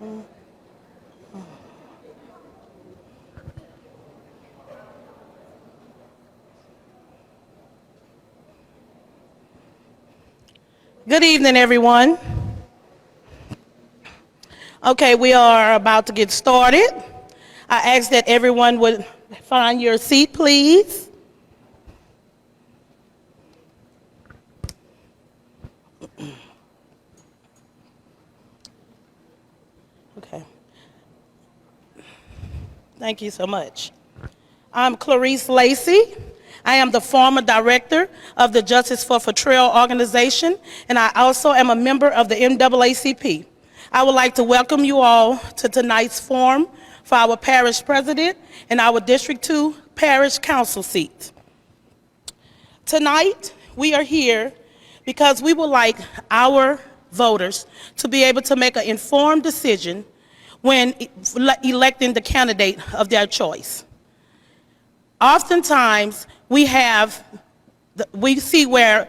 Good evening, everyone. Okay, we are about to get started. I ask that everyone would find your seat, please. Okay. Thank you so much. I'm Clarice Lacey. I am the former director of the Justice for Trail organization, and I also am a member of the NAACP. I would like to welcome you all to tonight's forum for our parish president and our District 2 parish council seat. Tonight, we are here because we would like our voters to be able to make an informed decision when electing the candidate of their choice. Oftentimes, we see where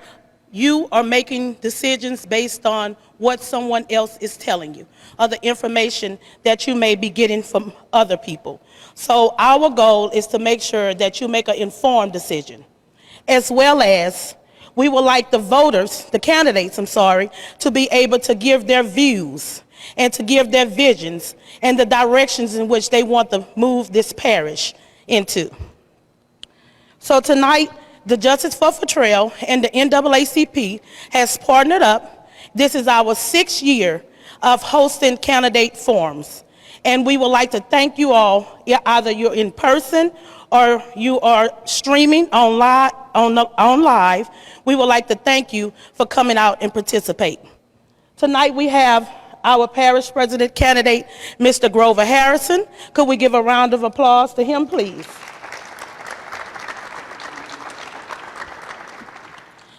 you are making decisions based on what someone else is telling you, or the information that you may be getting from other people. So our goal is to make sure that you make an informed decision, as well as we would like the voters, the candidates, to be able to give their views and to give their visions and the directions in which they want to move this parish into. So tonight, the Justice for Trail and the NAACP has partnered up. This is our 6th year of hosting candidate forums. And we would like to thank you all, either you're in person or you are streaming on live. We would like to thank you for coming out and participate. Tonight we have our parish president candidate, Mr. Grover Harrison. Could we give a round of applause to him, please?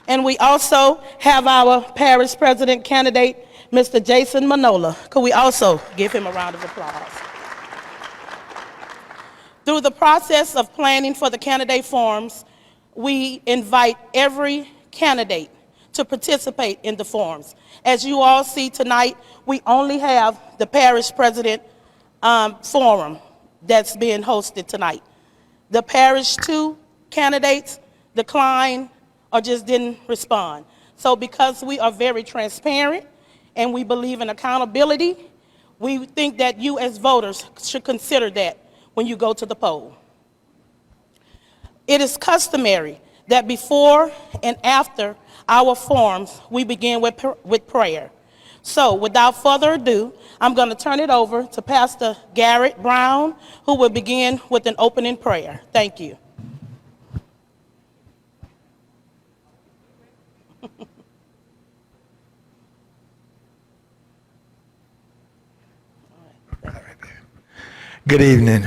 And we also have our parish president candidate, Mr. Jason MANIOLA. Could we also give him a round of applause? Through the process of planning for the candidate forums, we invite every candidate to participate in the forums. As you all see tonight, we only have the parish president forum that's being hosted tonight. The parish 2 candidates declined or just didn't respond. So because we are very transparent and we believe in accountability, we think that you as voters should consider that when you go to the poll. It is customary that before and after our forums, we begin with prayer. So without further ado, I'm going to turn it over to Pastor Garrett Brown, who will begin with an opening prayer. Thank you. Good evening.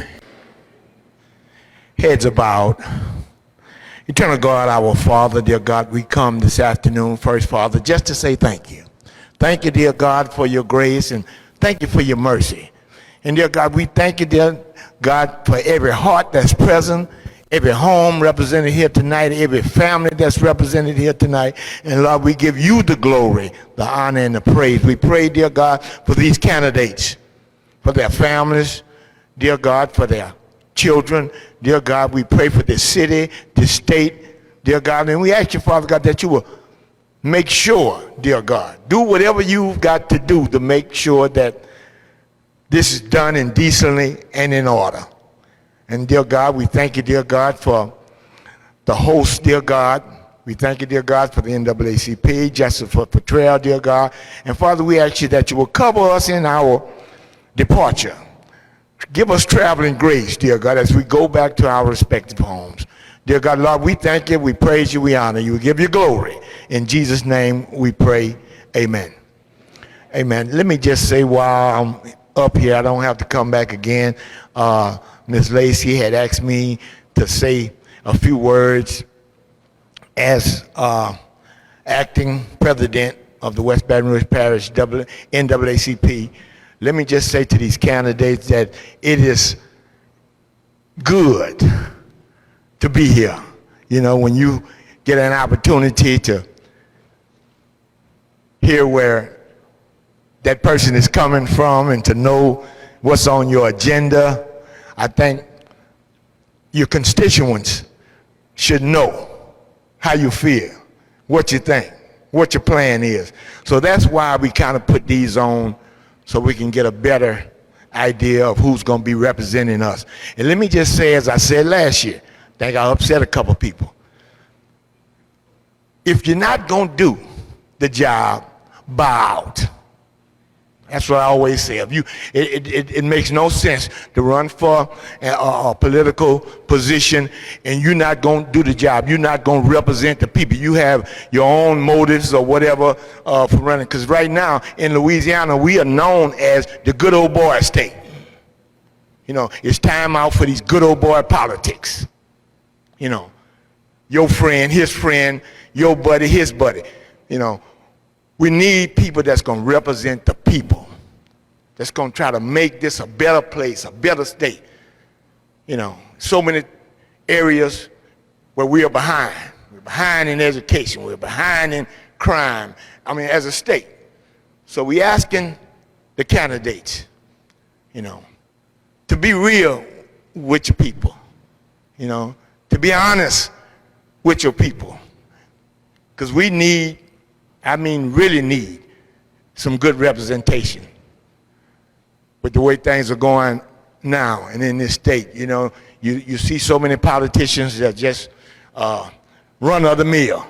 Heads are bowed. Eternal God, our Father, dear God, we come this afternoon, first, Father, just to say thank you. Thank you, dear God, for your grace, and thank you for your mercy. And dear God, we thank you, dear God, for every heart that's present, every home represented here tonight, every family that's represented here tonight. And Lord, we give you the glory, the honor, and the praise. We pray, dear God, for these candidates, for their families, dear God, for their children. Dear God, we pray for this city, this state, dear God. And we ask you, Father God, that you will make sure, dear God, do whatever you've got to do to make sure that this is done indecently and in order. And dear God, we thank you, dear God, for the host, dear God. We thank you, dear God, for the NAACP, Justice for Trail, dear God. And Father, we ask you that you will cover us in our departure. Give us traveling grace, dear God, as we go back to our respective homes. Dear God, Lord, we thank you, we praise you, we honor you, we give you glory. In Jesus' name we pray, amen. Amen. Let me just say while I'm up here, I don't have to come back again. Ms. Lacey had asked me to say a few words as acting president of the West Baton Rouge Parish NAACP. Let me just say to these candidates that it is good to be here. You know, when you get an opportunity to hear where that person is coming from and to know what's on your agenda. I think your constituents should know how you feel, what you think, what your plan is. So that's why we kind of put these on, so we can get a better idea of who's going to be representing us. And let me just say, as I said last year, I think I upset a couple people. If you're not going to do the job, bow out. That's what I always say. If you, it makes no sense to run for a political position and you're not going to do the job. You're not going to represent the people. You have your own motives or whatever for running. Because right now in Louisiana, we are known as the good old boy state. You know, it's time out for these good old boy politics. You know, your friend, his friend, your buddy, his buddy. You know, we need people that's going to represent the people, that's going to try to make this a better place, a better state. You know, so many areas where we are behind. We're behind in education. We're behind in crime. I mean, as a state. So we're asking the candidates, you know, to be real with your people, you know, to be honest with your people. Because we need, I mean, really need some good representation with the way things are going now and in this state. You know, you see so many politicians that just run of the mill.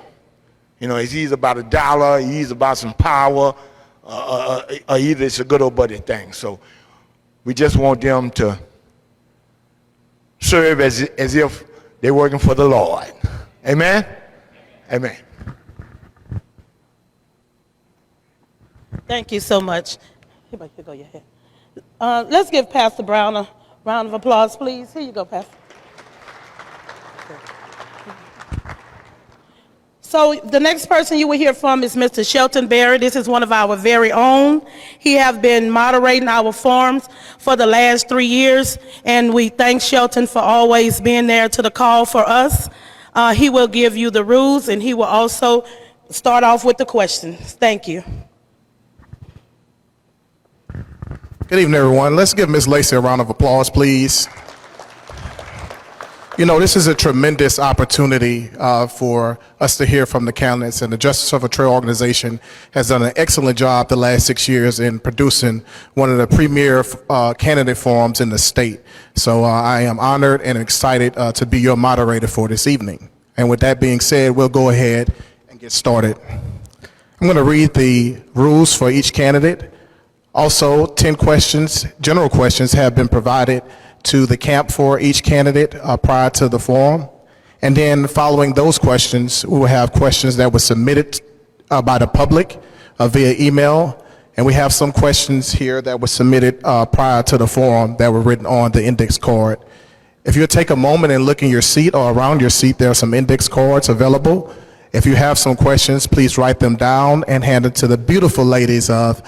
You know, it's either about a dollar, it's about some power, or either it's a good old buddy thing. So we just want them to serve as if they're working for the Lord. Amen? Amen. Thank you so much. Here go your head. Let's give Pastor Brown a round of applause, please. Here you go, Pastor. So the next person you will hear from is Mr. Shelton Berry. This is one of our very own. He has been moderating our forums for the last 3 years, and we thank Shelton for always being there to the call for us. He will give you the rules, and he will also start off with the questions. Thank you. Good evening, everyone. Let's give Ms. Lacey a round of applause, please. You know, this is a tremendous opportunity for us to hear from the candidates, and the Justice of a Trail organization has done an excellent job the last 6 years in producing one of the premier candidate forums in the state. So I am honored and excited to be your moderator for this evening. And with that being said, we'll go ahead and get started. I'm going to read the rules for each candidate. Also, 10 questions, general questions, have been provided to the camp for each candidate prior to the forum. And then following those questions, we will have questions that were submitted by the public via email. And we have some questions here that were submitted prior to the forum that were written on the index card. If you'll take a moment and look in your seat or around your seat, there are some index cards available. If you have some questions, please write them down and hand it to the beautiful ladies of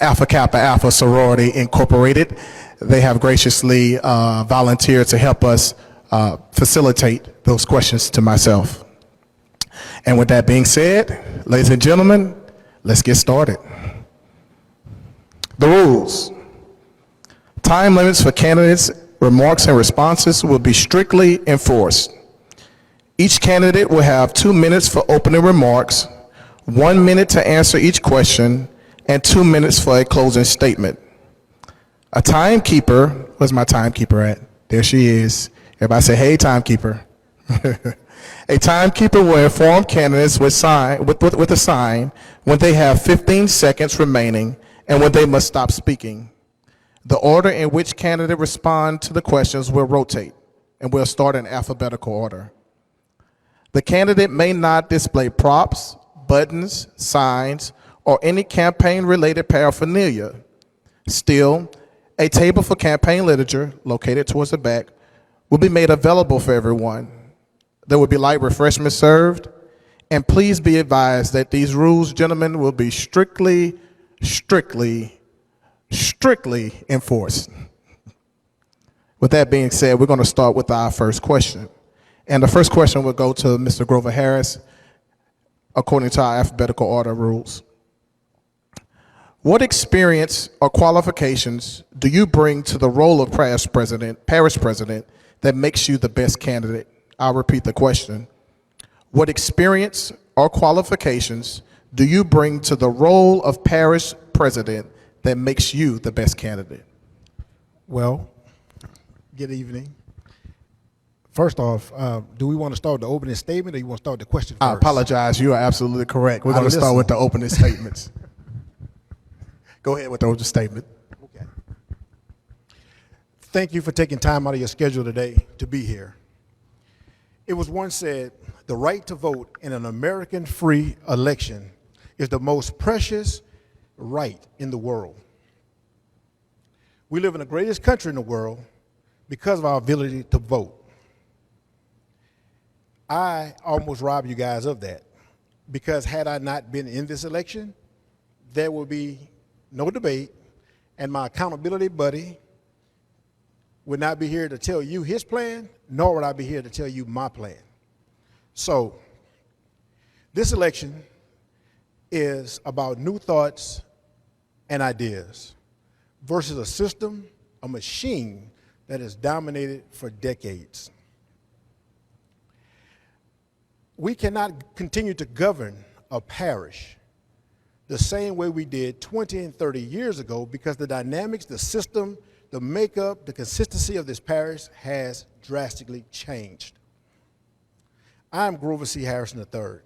Alpha Kappa Alpha Sorority Incorporated. They have graciously volunteered to help us facilitate those questions to myself. And with that being said, ladies and gentlemen, let's get started. The rules. Time limits for candidates' remarks and responses will be strictly enforced. Each candidate will have 2 minutes for opening remarks, 1 minute to answer each question, and 2 minutes for a closing statement. A timekeeper, where's my timekeeper at? There she is. Everybody say, hey, timekeeper. A timekeeper will inform candidates with a sign when they have 15 seconds remaining and when they must stop speaking. The order in which candidate respond to the questions will rotate, and we'll start in alphabetical order. The candidate may not display props, buttons, signs, or any campaign-related paraphernalia. Still, a table for campaign literature, located towards the back, will be made available for everyone. There will be light refreshments served, and please be advised that these rules, gentlemen, will be strictly enforced. With that being said, we're going to start with our first question. And the first question will go to Mr. Grover Harris, according to our alphabetical order rules. What experience or qualifications do you bring to the role of parish president that makes you the best candidate? I'll repeat the question. What experience or qualifications do you bring to the role of parish president that makes you the best candidate? Well, good evening. First off, do we want to start with the opening statement or you want to start with the question first? I apologize. You are absolutely correct. We're going to start listen. with the opening statements. Go ahead with the opening statement. Okay. Thank you for taking time out of your schedule today to be here. It was once said, the right to vote in an American free election is the most precious right in the world. We live in the greatest country in the world because of our ability to vote. I almost robbed you guys of that because had I not been in this election, there would be no debate, and my accountability buddy would not be here to tell you his plan, nor would I be here to tell you my plan. So this election is about new thoughts and ideas versus a system, a machine that has dominated for decades. We cannot continue to govern a parish the same way we did 20 and 30 years ago because the dynamics, the system, the makeup, the consistency of this parish has drastically changed. I'm Grover C. Harrison III,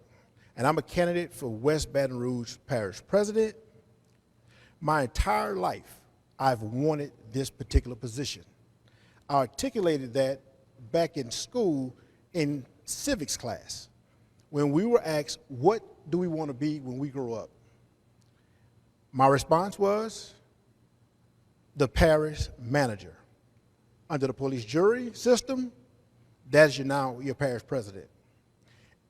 and I'm a candidate for West Baton Rouge Parish President. My entire life, I've wanted this particular position. I articulated that back in school in civics class when we were asked, what do we want to be when we grow up? My response was the parish manager. Under the police jury system, that is now your parish president.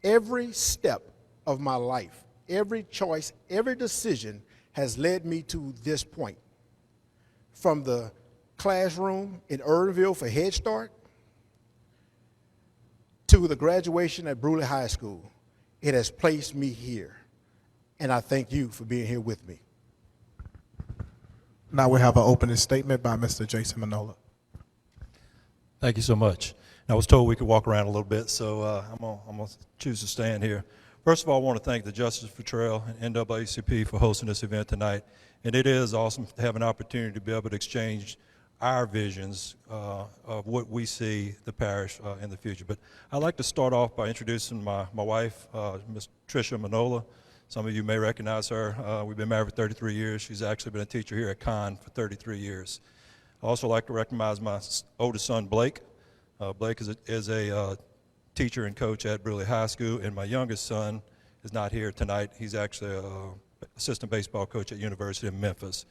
Every step of my life, every choice, every decision has led me to this point. From the classroom in Irvingville for Head Start to the graduation at Bruley High School, it has placed me here. And I thank you for being here with me. Now we have an opening statement by Mr. Jason Manola. Thank you so much. I was told we could walk around a little bit, so I'm going to choose to stand here. First of all, I want to thank the Justice for Trail and NAACP for hosting this event tonight. And it is awesome to have an opportunity to be able to exchange our visions of what we see the parish in the future. But I'd like to start off by introducing my wife, Ms. Tricia Manola. Some of you may recognize her. We've been married for 33 years. She's actually been a teacher here at Con for 33 years. I also like to recognize my oldest son, Blake. Blake is a teacher and coach at Bruley High School, and my youngest son is not here tonight. He's actually an assistant baseball coach at University of Memphis.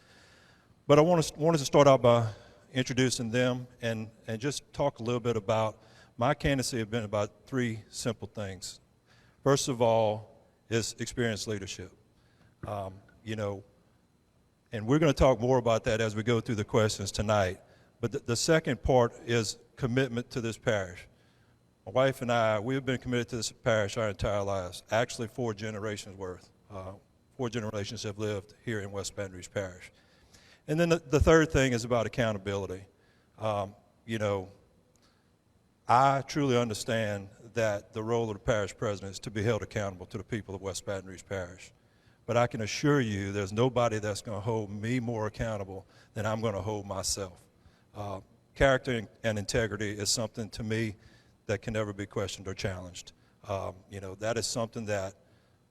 But I wanted to start out by introducing them and just talk a little bit about my candidacy. Have been about three simple things. First of all is experienced leadership. You know, and we're going to talk more about that as we go through the questions tonight. But the second part is commitment to this parish. My wife and I, we've been committed to this parish our entire lives, actually 4 generations worth. 4 generations have lived here in West Baton Rouge Parish. And then the third thing is about accountability. You know, I truly understand that the role of the parish president is to be held accountable to the people of West Baton Rouge Parish. But I can assure you there's nobody that's going to hold me more accountable than I'm going to hold myself. Character and integrity is something to me that can never be questioned or challenged. You know, that is something that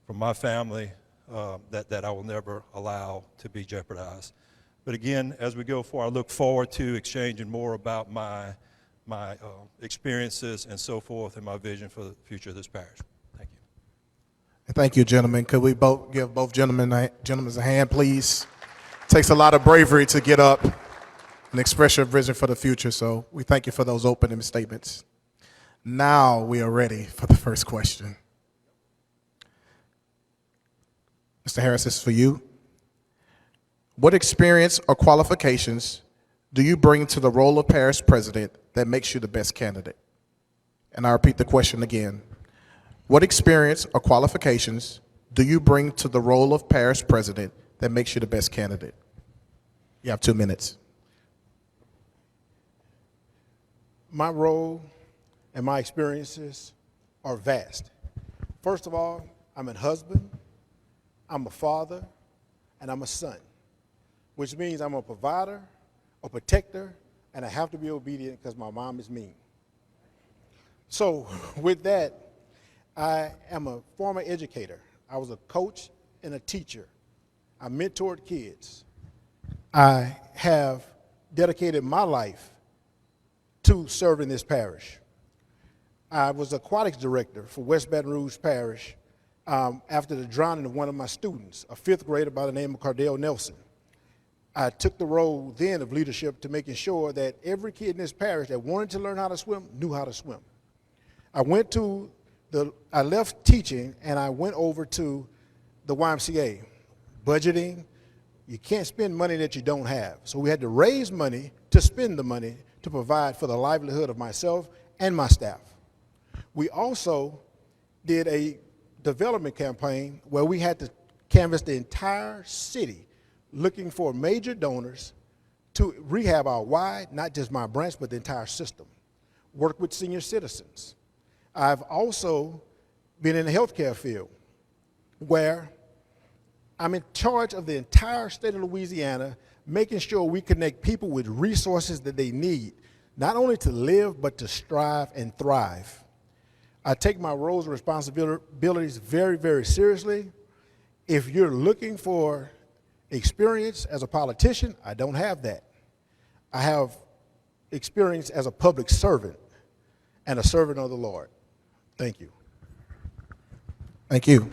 from my family that I will never allow to be jeopardized. But again, as we go forward, I look forward to exchanging more about my experiences and so forth and my vision for the future of this parish. Thank you. Thank you, gentlemen. Could we both give both gentlemen a hand, please? It takes a lot of bravery to get up and express your vision for the future, so we thank you for those opening statements. Now we are ready for the first question. Mr. Harris, this is for you. What experience or qualifications do you bring to the role of parish president that makes you the best candidate? And I repeat the question again. What experience or qualifications do you bring to the role of parish president that makes you the best candidate? You have 2 minutes. My role and my experiences are vast. First of all, I'm a husband, I'm a father, and I'm a son, which means I'm a provider, a protector, and I have to be obedient because my mom is mean. So with that, I am a former educator. I was a coach and a teacher. I mentored kids. I have dedicated my life to serving this parish. I was aquatics director for West Baton Rouge Parish after the drowning of one of my students, a fifth grader by the name of Cardell Nelson. I took the role then of leadership to making sure that every kid in this parish that wanted to learn how to swim knew how to swim. I left teaching and I went over to the YMCA, budgeting. You can't spend money that you don't have. So we had to raise money to spend the money to provide for the livelihood of myself and my staff. We also did a development campaign where we had to canvass the entire city looking for major donors to rehab our Y, not just my branch, but the entire system. Work with senior citizens. I've also been in the healthcare field where I'm in charge of the entire state of Louisiana, making sure we connect people with resources that they need, not only to live, but to strive and thrive. I take my roles and responsibilities very, very seriously. If you're looking for experience as a politician, I don't have that. I have experience as a public servant and a servant of the Lord. Thank you. Thank you.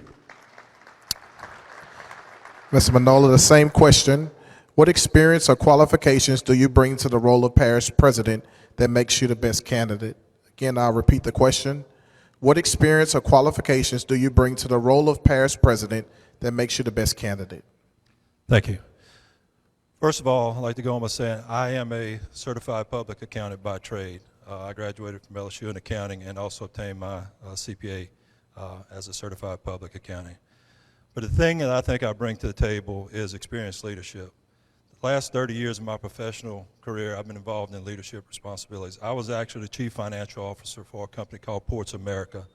Mr. MANIOLA, the same question. What experience or qualifications do you bring to the role of parish president that makes you the best candidate? Again, I'll repeat the question. What experience or qualifications do you bring to the role of parish president that makes you the best candidate? Thank you. First of all, I'd like to go on by saying I am a certified public accountant by trade. I graduated from LSU in accounting and also obtained my CPA as a certified public accounting. But the thing that I think I bring to the table is experienced leadership. The last 30 years of my professional career, I've been involved in leadership responsibilities. I was actually the chief financial officer for a company called Ports America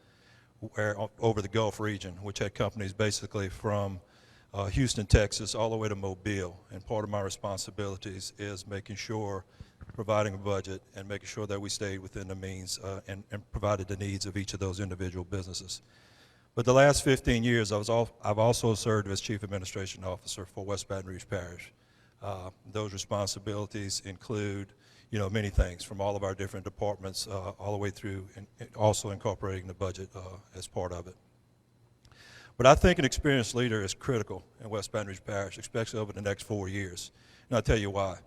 over the Gulf region, which had companies basically from Houston, Texas, all the way to Mobile. And part of my responsibilities is making sure, providing a budget and making sure that we stayed within the means and provided the needs of each of those individual businesses. But the last 15 years, I've also served as Chief Administration Officer for West Baton Rouge Parish. Those responsibilities include, many things from all of our different departments all the way through, and also incorporating the budget as part of it. But I think an experienced leader is critical in West Baton Rouge Parish, especially over the next 4 years. And I'll tell you why.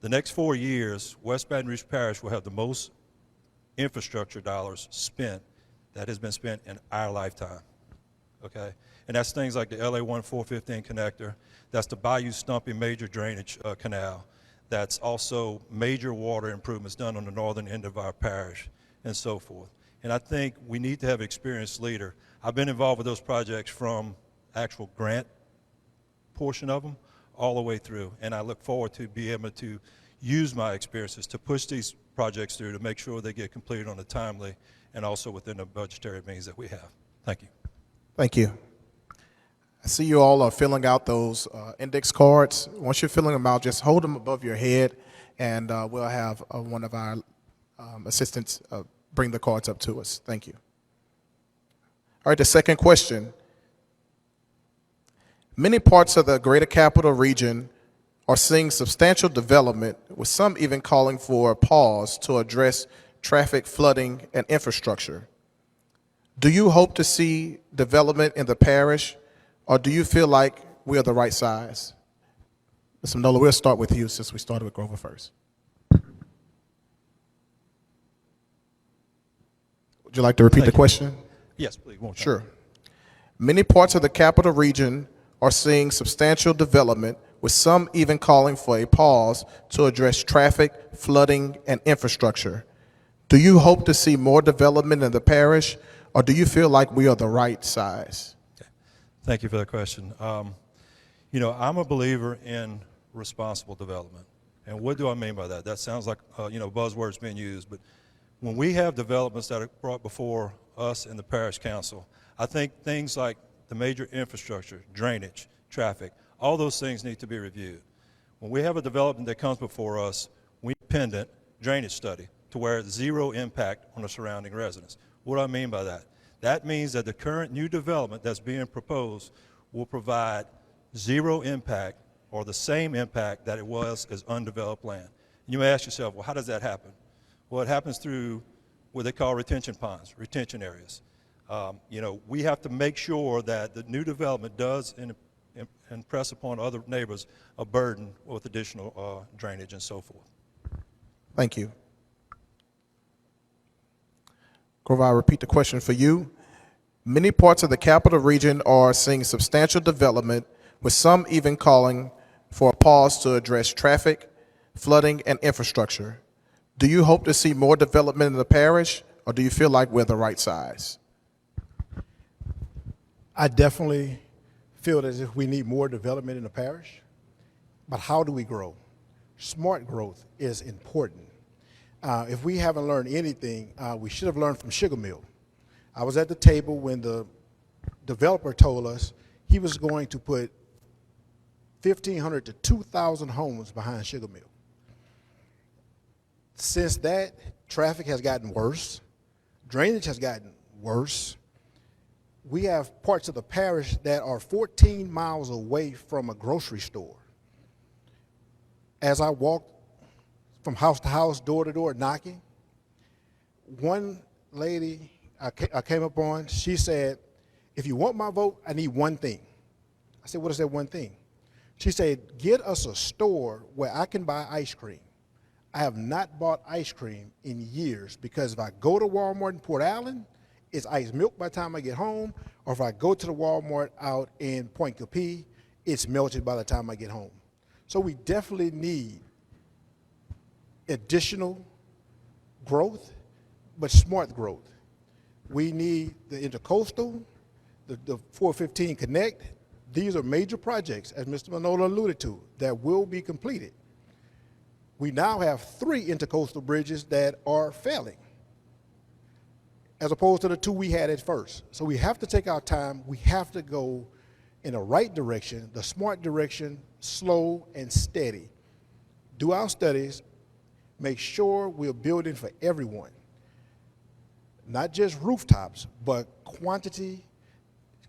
The next 4 years, West Baton Rouge Parish will have the most infrastructure dollars spent that has been spent in our lifetime, okay? And that's things like the LA 1415 connector, that's the Bayou Stumpy major drainage canal, that's also major water improvements done on the northern end of our parish, and so forth. And I think we need to have an experienced leader. I've been involved with those projects from actual grant portion of them all the way through, and I look forward to be able to use my experiences to push these projects through to make sure they get completed on a timely and also within the budgetary means that we have. Thank you. Thank you. I see you all are filling out those index cards. Once you're filling them out, just hold them above your head, and we'll have one of our assistants bring the cards up to us. Thank you. All right, the second question. Many parts of the greater capital region are seeing substantial development, with some even calling for a pause to address traffic, flooding, and infrastructure. Do you hope to see development in the parish, or do you feel like we are the right size? Mr. MANIOLA, we'll start with you since we started with Grover first. Would you like to repeat the question? Yes, please. One time. Sure. Many parts of the capital region are seeing substantial development, with some even calling for a pause to address traffic, flooding, and infrastructure. Do you hope to see more development in the parish, or do you feel like we are the right size? Okay. Thank you for that question. You know, I'm a believer in responsible development. And what do I mean by that? That sounds like, buzzwords being used, but when we have developments that are brought before us in the parish council, I think things like the major infrastructure, drainage, traffic, all those things need to be reviewed. When we have a development that comes before us, we need an independent drainage study to where it's zero impact on the surrounding residents. What do I mean by that? That means that the current new development that's being proposed will provide zero impact or the same impact that it was as undeveloped land. You may ask yourself, well, how does that happen? Well, it happens through what they call retention ponds, retention areas. We have to make sure that the new development does impress upon other neighbors a burden with additional drainage and so forth. Thank you. Grover, I'll repeat the question for you. Many parts of the capital region are seeing substantial development, with some even calling for a pause to address traffic, flooding, and infrastructure. Do you hope to see more development in the parish, or do you feel like we're the right size? I definitely feel as if we need more development in the parish, but how do we grow? Smart growth is important. If we haven't learned anything, we should have learned from Sugar Mill. I was at the table when the developer told us he was going to put 1,500 to 2,000 homes behind Sugar Mill. Since that, traffic has gotten worse, drainage has gotten worse. We have parts of the parish that are 14 miles away from a grocery store. As I walked from house to house, door to door, knocking, one lady I came up on, she said, if you want my vote, I need one thing. I said, what is that one thing? She said, get us a store where I can buy ice cream. I have not bought ice cream in years because if I go to Walmart in Port Allen, it's iced milk by the time I get home, or if I go to the Walmart out in Point Capee, it's melted by the time I get home. So we definitely need additional growth, but smart growth. We need the intercoastal, the 415 Connect. These are major projects, as Mr. MANIOLA alluded to, that will be completed. We now have 3 intercoastal bridges that are failing, as opposed to the 2 we had at first. So we have to take our time. We have to go in the right direction, the smart direction, slow and steady. Do our studies, make sure we're building for everyone. Not just rooftops, but quantity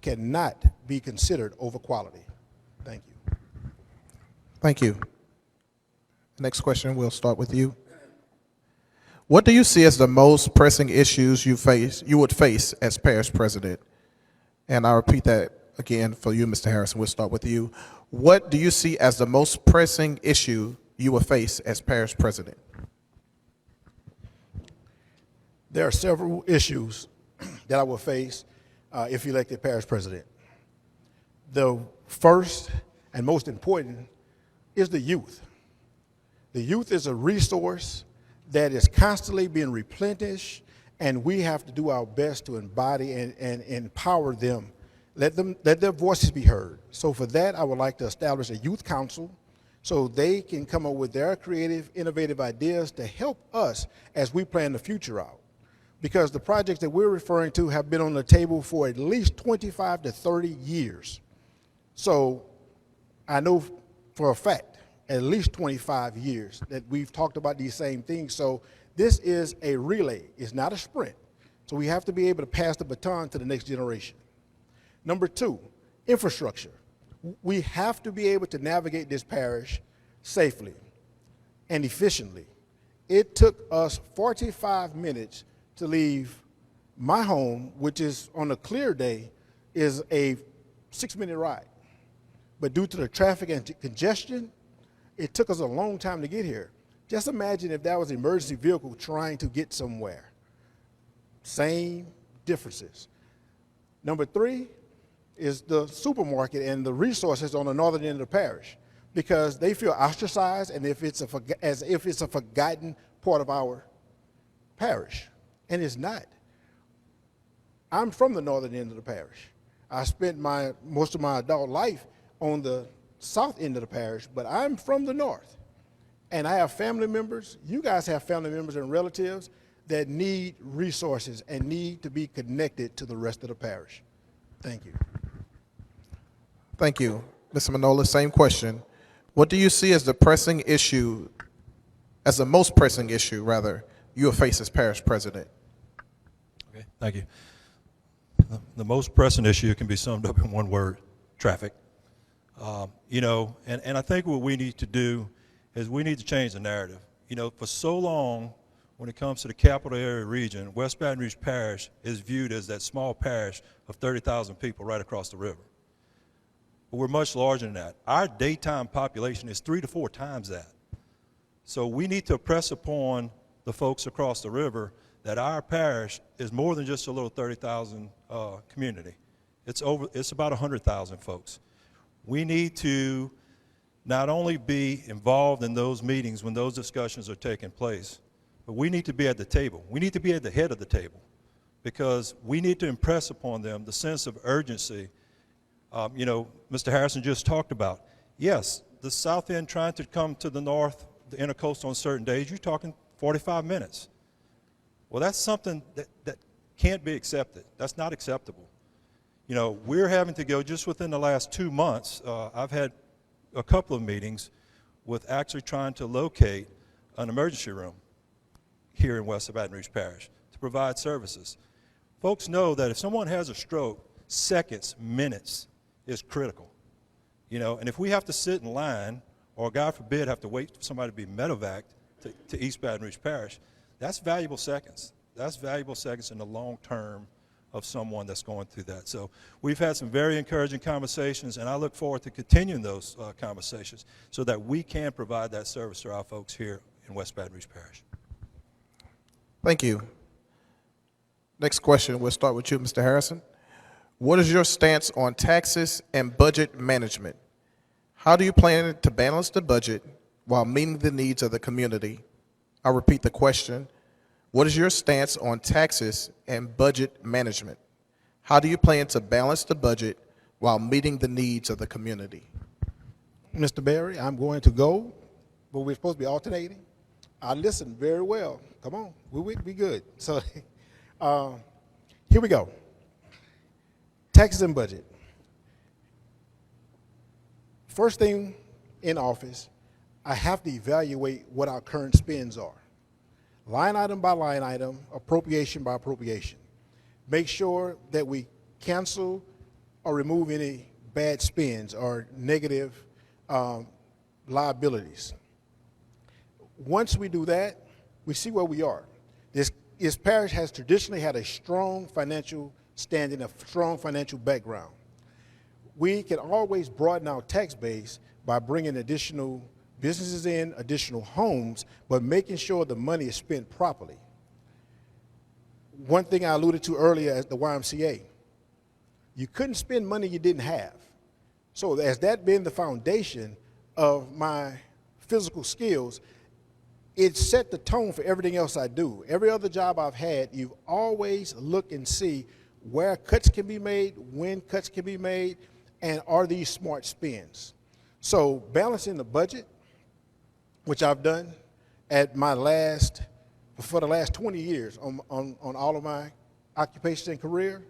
cannot be considered over quality. Thank you. Thank you. Next question, we'll start with you. What do you see as the most pressing issues you would face as parish president? And I'll repeat that again for you, Mr. Harrison. We'll start with you. What do you see as the most pressing issue you will face as parish president? There are several issues that I will face if elected parish president. The first and most important is the youth. The youth is a resource that is constantly being replenished, and we have to do our best to embody and empower them. Let their voices be heard. So for that, I would like to establish a youth council so they can come up with their creative, innovative ideas to help us as we plan the future out. Because the projects that we're referring to have been on the table for at least 25 to 30 years. So I know for a fact, at least 25 years that we've talked about these same things. So this is a relay, it's not a sprint. So we have to be able to pass the baton to the next generation. Number 2, infrastructure. We have to be able to navigate this parish safely and efficiently. It took us 45 minutes to leave my home, which is on a clear day, is a 6-minute ride. But due to the traffic and congestion, it took us a long time to get here. Just imagine if that was an emergency vehicle trying to get somewhere. Same differences. Number 3 is the supermarket and the resources on the northern end of the parish, because they feel ostracized and as if it's a forgotten part of our parish. And it's not. I'm from the northern end of the parish. I spent most of my adult life on the south end of the parish, but I'm from the north. And I have family members, you guys have family members and relatives that need resources and need to be connected to the rest of the parish. Thank you. Thank you. Mr. MANIOLA, same question. What do you see as the pressing issue, as the most pressing issue, rather, you will face as parish president? Okay, thank you. The most pressing issue can be summed up in one word: traffic. You know, and I think what we need to do is we need to change the narrative. You know, for so long, when it comes to the capital area region, West Baton Rouge Parish is viewed as that small parish of 30,000 people right across the river. But we're much larger than that. Our daytime population is 3 to 4 times that. So we need to press upon the folks across the river that our parish is more than just a little 30,000 community. It's about 100,000 folks. We need to not only be involved in those meetings when those discussions are taking place, but we need to be at the table. We need to be at the head of the table, because we need to impress upon them the sense of urgency. You know, Mr. Harrison just talked about, yes, the south end trying to come to the north, the intercoastal on certain days, you're talking 45 minutes. Well, that's something that can't be accepted. That's not acceptable. You know, we're having to go, just within the last 2 months, I've had a couple of meetings with actually trying to locate an emergency room here in West Baton Rouge Parish to provide services. Folks know that if someone has a stroke, seconds, minutes is critical. You know, and if we have to sit in line, or God forbid have to wait for somebody to be medevaced to East Baton Rouge Parish, that's valuable seconds. That's valuable seconds in the long term of someone that's going through that. So we've had some very encouraging conversations, and I look forward to continuing those conversations so that we can provide that service to our folks here in West Baton Rouge Parish. Thank you. Next question, we'll start with you, Mr. Harrison. What is your stance on taxes and budget management? How do you plan to balance the budget while meeting the needs of the community? I'll repeat the question. What is your stance on taxes and budget management? How do you plan to balance the budget while meeting the needs of the community? Mr. Berry, I'm going to go, but we're supposed to be alternating. I listened very well. Come on, we good. So here we go. Taxes and budget. First thing in office, I have to evaluate what our current spends are. Line item by line item, appropriation by appropriation. Make sure that we cancel or remove any bad spends or negative liabilities. Once we do that, we see where we are. This parish has traditionally had a strong financial standing, a strong financial background. We can always broaden our tax base by bringing additional businesses in, additional homes, but making sure the money is spent properly. One thing I alluded to earlier at the YMCA, you couldn't spend money you didn't have. So as that being the foundation of my physical skills, it set the tone for everything else I do. Every other job I've had, you always look and see where cuts can be made, when cuts can be made, and are these smart spends. So balancing the budget, which I've done for the last 20 years on all of my occupations and career,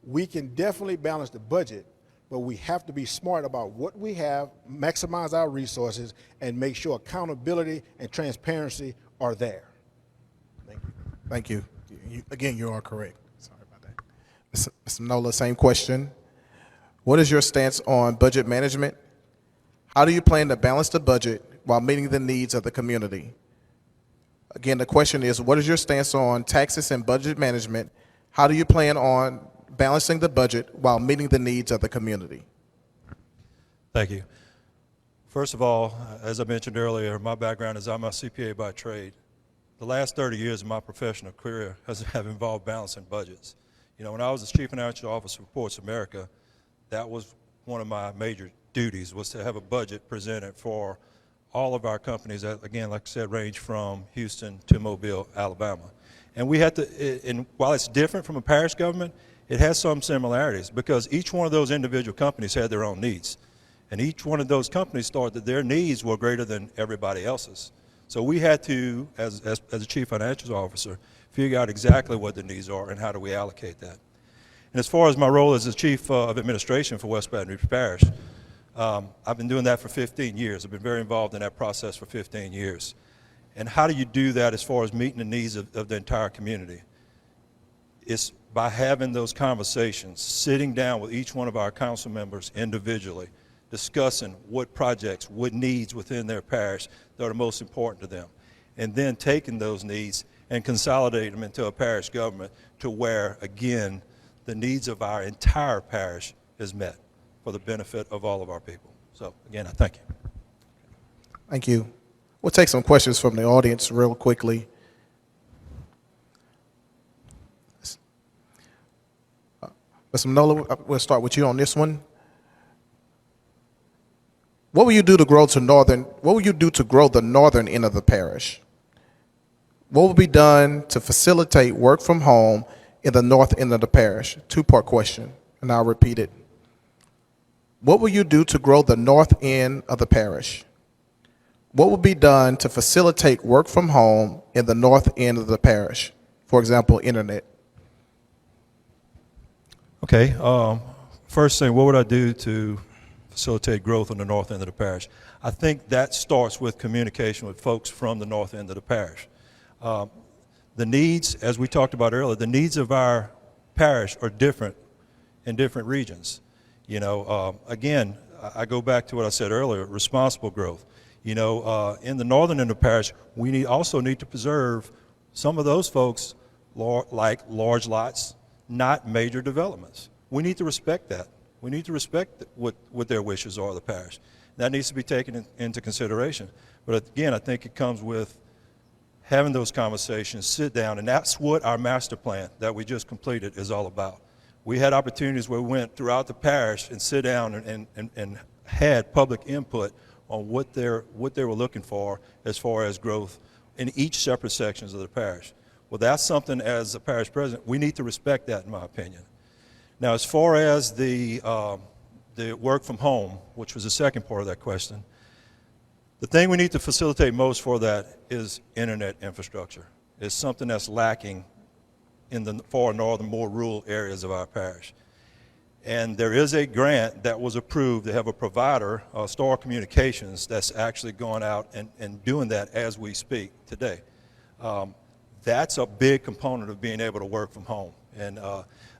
we can definitely balance the budget, but we have to be smart about what we have, maximize our resources, and make sure accountability and transparency are there. Thank you. Thank you. Again, you are correct. Sorry about that. Mr. MANIOLA, same question. What is your stance on budget management? How do you plan to balance the budget while meeting the needs of the community? Again, the question is, what is your stance on taxes and budget management? How do you plan on balancing the budget while meeting the needs of the community? Thank you. First of all, as I mentioned earlier, my background is I'm a CPA by trade. The last 30 years of my professional career have involved balancing budgets. You know, when I was the Chief Financial Officer for Ports America, that was one of my major duties, was to have a budget presented for all of our companies that, again, like I said, range from Houston to Mobile, Alabama. And we had to, and while it's different from a parish government, it has some similarities because each one of those individual companies had their own needs. And each one of those companies thought that their needs were greater than everybody else's. So we had to, as a chief financial officer, figure out exactly what the needs are and how do we allocate that. And as far as my role as the chief of administration for West Baton Rouge Parish, I've been doing that for 15 years. I've been very involved in that process for 15 years. And how do you do that as far as meeting the needs of the entire community? It's by having those conversations, sitting down with each one of our council members individually, discussing what projects, what needs within their parish that are the most important to them, and then taking those needs and consolidating them into a parish government to where, again, the needs of our entire parish is met for the benefit of all of our people. So, again, I thank you. Thank you. We'll take some questions from the audience real quickly. Mr. Manola, we'll start with you on this one. What will you do to grow the northern end of the parish? What will be done to facilitate work from home in the north end of the parish? Two-part question, and I'll repeat it. What will you do to grow the north end of the parish? What will be done to facilitate work from home in the north end of the parish? For example, internet. Okay, first thing, what would I do to facilitate growth on the north end of the parish? I think that starts with communication with folks from the north end of the parish. The needs, as we talked about earlier, the needs of our parish are different in different regions. You know, again, I go back to what I said earlier, responsible growth. You know, in the northern end of the parish, we also need to preserve some of those folks like large lots, not major developments. We need to respect that. We need to respect what their wishes are of the parish. That needs to be taken into consideration. But again, I think it comes with having those conversations, sit down, and that's what our master plan that we just completed is all about. We had opportunities where we went throughout the parish and sit down and had public input on what they were looking for as far as growth in each separate sections of the parish. Well, that's something as a parish president, we need to respect that, in my opinion. Now, as far as the work from home, which was the second part of that question, the thing we need to facilitate most for that is internet infrastructure. It's something that's lacking in the far northern, more rural areas of our parish. And there is a grant that was approved to have a provider, Star Communications, that's actually going out and doing that as we speak today. That's a big component of being able to work from home. And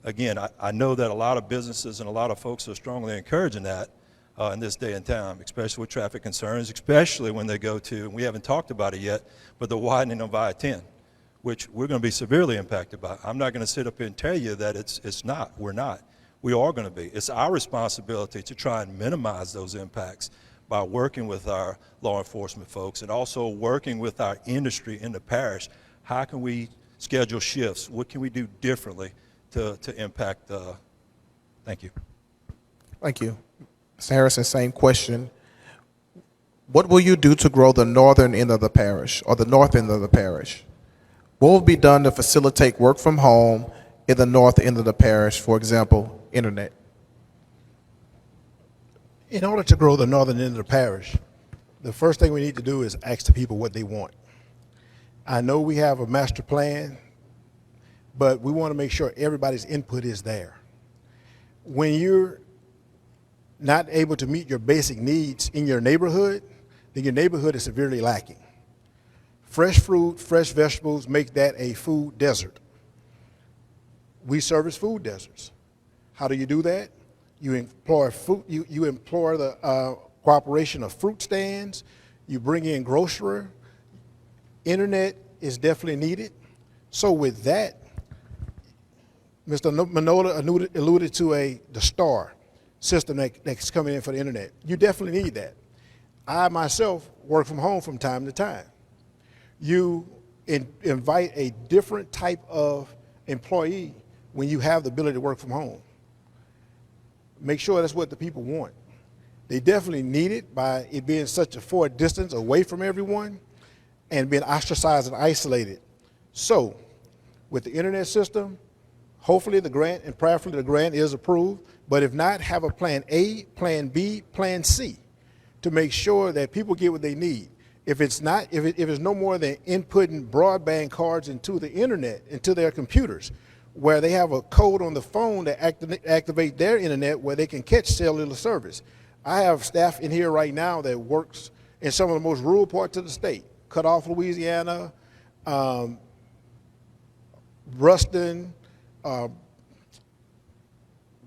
again, I know that a lot of businesses and a lot of folks are strongly encouraging that in this day and time, especially with traffic concerns, especially when they go to, and we haven't talked about it yet, but the widening of I-10, which we're going to be severely impacted by. I'm not going to sit up here and tell you that it's not. We're not. We are going to be. It's our responsibility to try and minimize those impacts by working with our law enforcement folks and also working with our industry in the parish. How can we schedule shifts? What can we do differently to impact? Thank you. Thank you. Mr. Harrison, same question. What will you do to grow the northern end of the parish or the north end of the parish? What will be done to facilitate work from home in the north end of the parish, for example, internet? In order to grow the northern end of the parish, the first thing we need to do is ask the people what they want. I know we have a master plan, but we want to make sure everybody's input is there. When you're not able to meet your basic needs in your neighborhood, then your neighborhood is severely lacking. Fresh fruit, fresh vegetables make that a food desert. We service food deserts. How do you do that? You employ the cooperation of fruit stands. You bring in grocery. Internet is definitely needed. So with that, Mr. Manola alluded to the STAR system that's coming in for the internet. You definitely need that. I myself work from home from time to time. You invite a different type of employee when you have the ability to work from home. Make sure that's what the people want. They definitely need it by it being such a far distance away from everyone and being ostracized and isolated. So with the internet system, Hopefully the grant and prayerfully the grant is approved, but if not, have a plan A, plan B, plan C to make sure that people get what they need. If it's not, if it's no more than inputting broadband cards into the internet, into their computers, where they have a code on the phone that activate their internet where they can catch cellular service. I have staff in here right now that works in some of the most rural parts of the state, Cut Off, Louisiana, Ruston,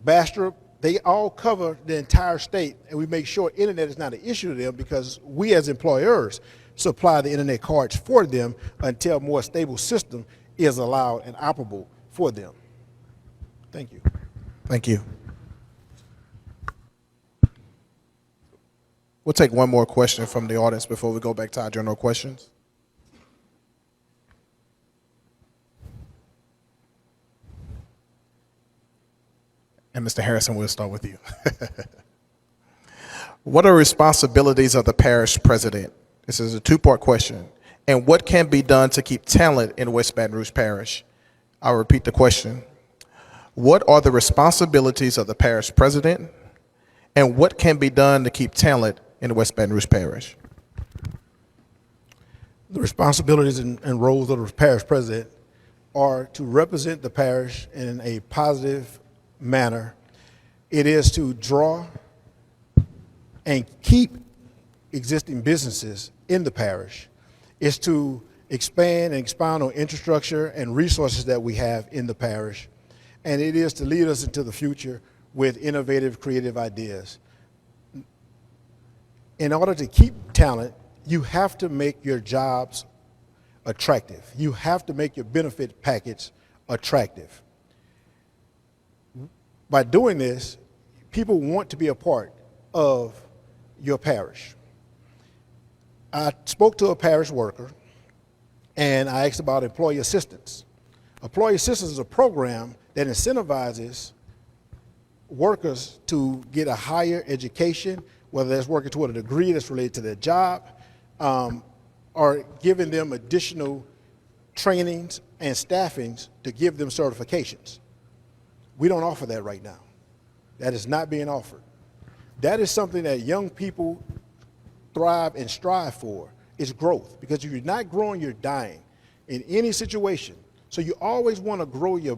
Bastrop. They all cover the entire state, and we make sure internet is not an issue to them because we as employers supply the internet cards for them until a more stable system is allowed and operable for them. Thank you. Thank you. We'll take one more question from the audience before we go back to our general questions. And Mr. Harrison, we'll start with you. What are responsibilities of the parish president? This is a two-part question. And what can be done to keep talent in West Baton Rouge Parish? I'll repeat the question. What are the responsibilities of the parish president? And what can be done to keep talent in West Baton Rouge Parish? The responsibilities and roles of the parish president are to represent the parish in a positive manner. It is to draw and keep existing businesses in the parish. It's to expand and expound on infrastructure and resources that we have in the parish. And it is to lead us into the future with innovative, creative ideas. In order to keep talent, you have to make your jobs attractive. You have to make your benefit package attractive. By doing this, people want to be a part of your parish. I spoke to a parish worker and I asked about employee assistance. Employee assistance is a program that incentivizes workers to get a higher education, whether that's working toward a degree that's related to their job, or giving them additional trainings and staffings to give them certifications. We don't offer that right now. That is not being offered. That is something that young people thrive and strive for, is growth. Because if you're not growing, you're dying in any situation. So you always want to grow your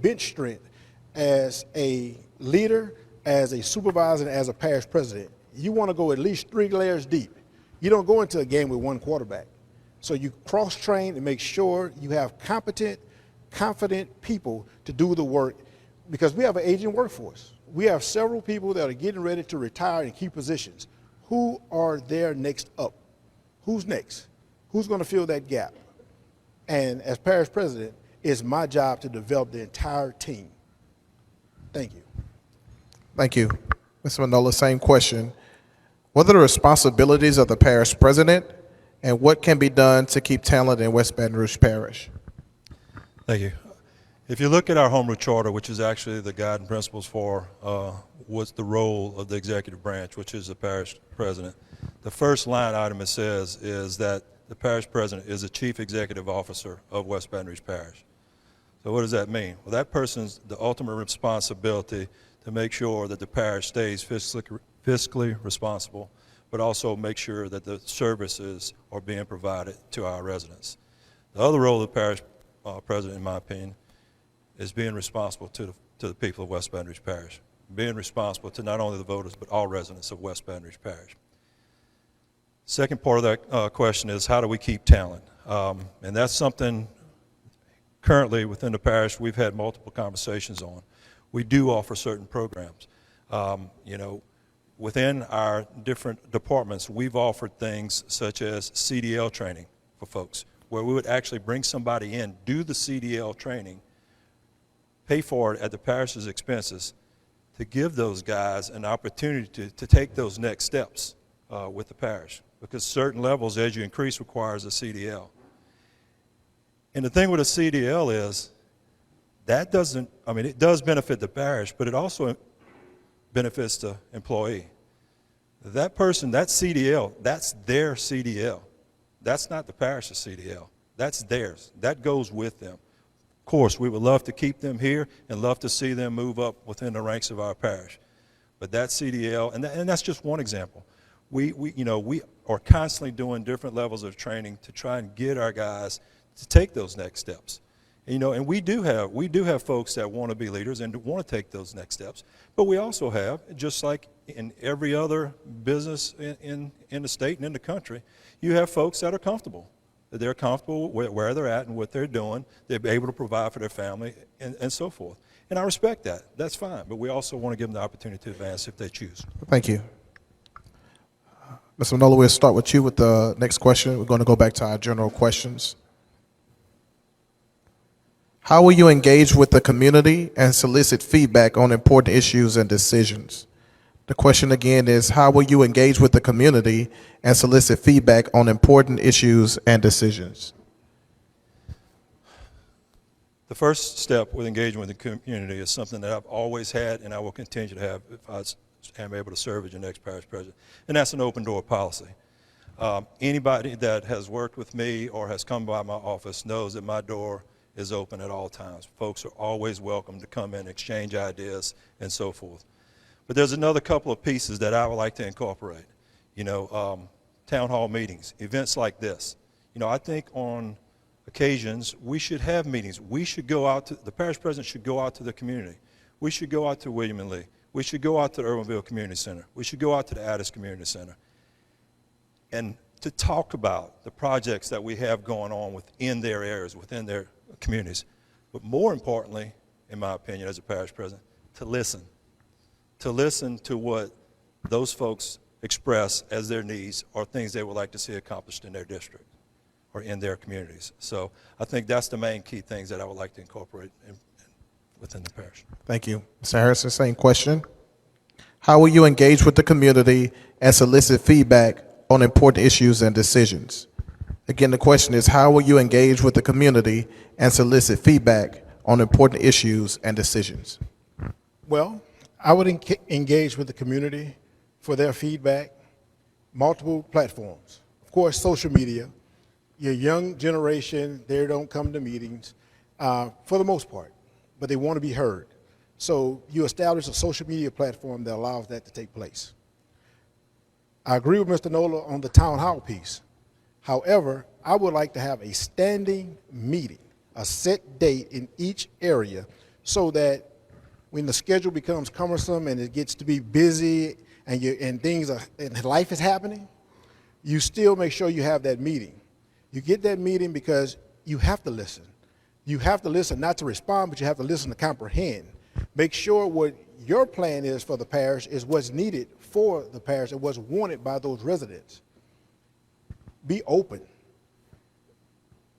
bench strength as a leader, as a supervisor, and as a parish president. You want to go at least 3 layers deep. You don't go into a game with one quarterback. So you cross-train and make sure you have competent, confident people to do the work, because we have an aging workforce. We have several people that are getting ready to retire in key positions. Who are there next up? Who's next? Who's going to fill that gap? And as parish president, it's my job to develop the entire team. Thank you. Thank you. Mr. Manola, same question. What are the responsibilities of the parish president, and what can be done to keep talent in West Baton Rouge Parish? Thank you. If you look at our home rule charter, which is actually the guiding principles for what's the role of the executive branch, which is the parish president, the first line item it says is that the parish president is the chief executive officer of West Baton Rouge Parish. So what does that mean? Well, that person's the ultimate responsibility to make sure that the parish stays fiscally responsible, but also make sure that the services are being provided to our residents. The other role of the parish president, in my opinion, is being responsible to the people of West Baton Rouge Parish, being responsible to not only the voters, but all residents of West Baton Rouge Parish. Second part of that question is, how do we keep talent? And that's something currently within the parish we've had multiple conversations on. We do offer certain programs. Within our different departments, we've offered things such as CDL training for folks, where we would actually bring somebody in, do the CDL training, pay for it at the parish's expenses, to give those guys an opportunity to take those next steps with the parish, because certain levels, as you increase, requires a CDL. And the thing with a CDL is that doesn't, it does benefit the parish, but it also benefits the employee. That person, that CDL, that's their CDL. That's not the parish's CDL. That's theirs. That goes with them. Of course, we would love to keep them here and love to see them move up within the ranks of our parish. But that CDL, and that's just one example. We are constantly doing different levels of training to try and get our guys to take those next steps. And we do have folks that want to be leaders and want to take those next steps. But we also have, just like in every other business in the state and in the country, you have folks that are comfortable. They're comfortable where they're at and what they're doing. They're able to provide for their family and so forth. And I respect that. That's fine. But we also want to give them the opportunity to advance if they choose. Thank you. Mr. Manola, we'll start with you with the next question. We're going to go back to our general questions. How will you engage with the community and solicit feedback on important issues and decisions? The question again is, how will you engage with the community and solicit feedback on important issues and decisions? The first step with engaging with the community is something that I've always had and I will continue to have if I am able to serve as your next parish president, and that's an open door policy. Anybody that has worked with me or has come by my office knows that my door is open at all times. Folks are always welcome to come in, exchange ideas, and so forth. But there's another couple of pieces that I would like to incorporate. Town hall meetings, events like this. I think on occasions we should have meetings. We should go out to, the parish president should go out to the community. We should go out to William and Lee. We should go out to the Irwinville Community Center. We should go out to the Addis Community Center. And to talk about the projects that we have going on within their areas, within their communities. But more importantly, in my opinion, as a parish president, to listen to what those folks express as their needs or things they would like to see accomplished in their district or in their communities. So I think that's the main key things that I would like to incorporate within the parish. Thank you. Mr. Harrison, same question. How will you engage with the community and solicit feedback on important issues and decisions? Again, the question is, how will you engage with the community and solicit feedback on important issues and decisions? Well, I would engage with the community for their feedback, multiple platforms. Of course, social media. Your young generation, they don't come to meetings for the most part, but they want to be heard. So you establish a social media platform that allows that to take place. I agree with Mr. Nola on the town hall piece. However, I would like to have a standing meeting, a set date in each area, so that when the schedule becomes cumbersome and it gets to be busy and life is happening, you still make sure you have that meeting. You get that meeting because you have to listen. You have to listen not to respond, but you have to listen to comprehend. Make sure what your plan is for the parish is what's needed for the parish and what's wanted by those residents. Be open,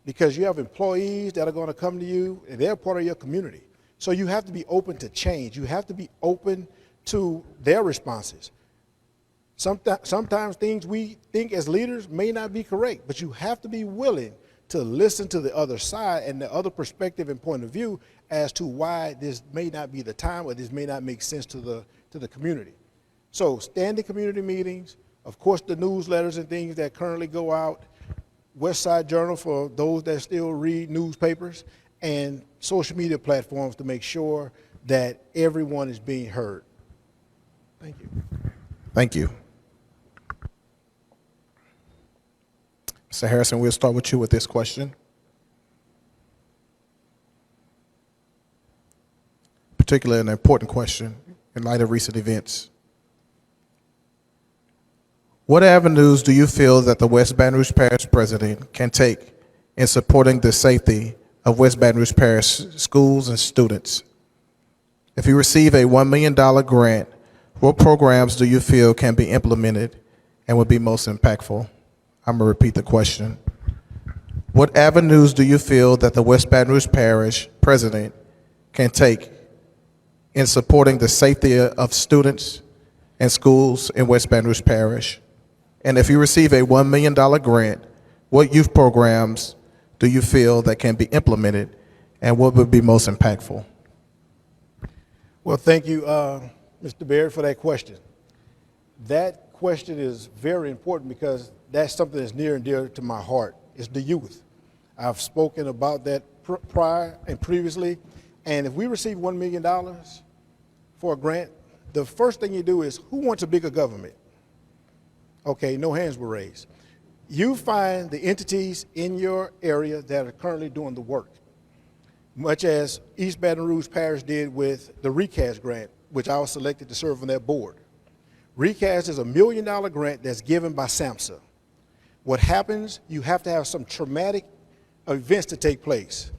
because you have employees that are going to come to you and they're part of your community. So you have to be open to change. You have to be open to their responses. Sometimes things we think as leaders may not be correct, but you have to be willing to listen to the other side and the other perspective and point of view as to why this may not be the time or this may not make sense to the community. So standing community meetings, of course the newsletters and things that currently go out, West Side Journal for those that still read newspapers, and social media platforms to make sure that everyone is being heard. Thank you. Thank you. Mr. Harrison, we'll start with you with this question. Particularly an important question in light of recent events. What avenues do you feel that the West Baton Rouge Parish President can take in supporting the safety of West Baton Rouge Parish schools and students? If you receive a $1 million grant, what programs do you feel can be implemented and would be most impactful? I'm going to repeat the question. What avenues do you feel that the West Baton Rouge Parish President can take in supporting the safety of students and schools in West Baton Rouge Parish? And if you receive a $1 million grant, what youth programs do you feel that can be implemented and what would be most impactful? Well, thank you, Mr. Baird, for that question. That question is very important because that's something that's near and dear to my heart. It's the youth. I've spoken about that prior and previously. And if we receive $1 million for a grant, the first thing you do is, who wants a bigger government? Okay, no hands were raised. You find the entities in your area that are currently doing the work, much as East Baton Rouge Parish did with the RECAST grant, which I was selected to serve on that board. RECAST is a $1 million grant that's given by SAMHSA. What happens, you have to have some traumatic events to take place.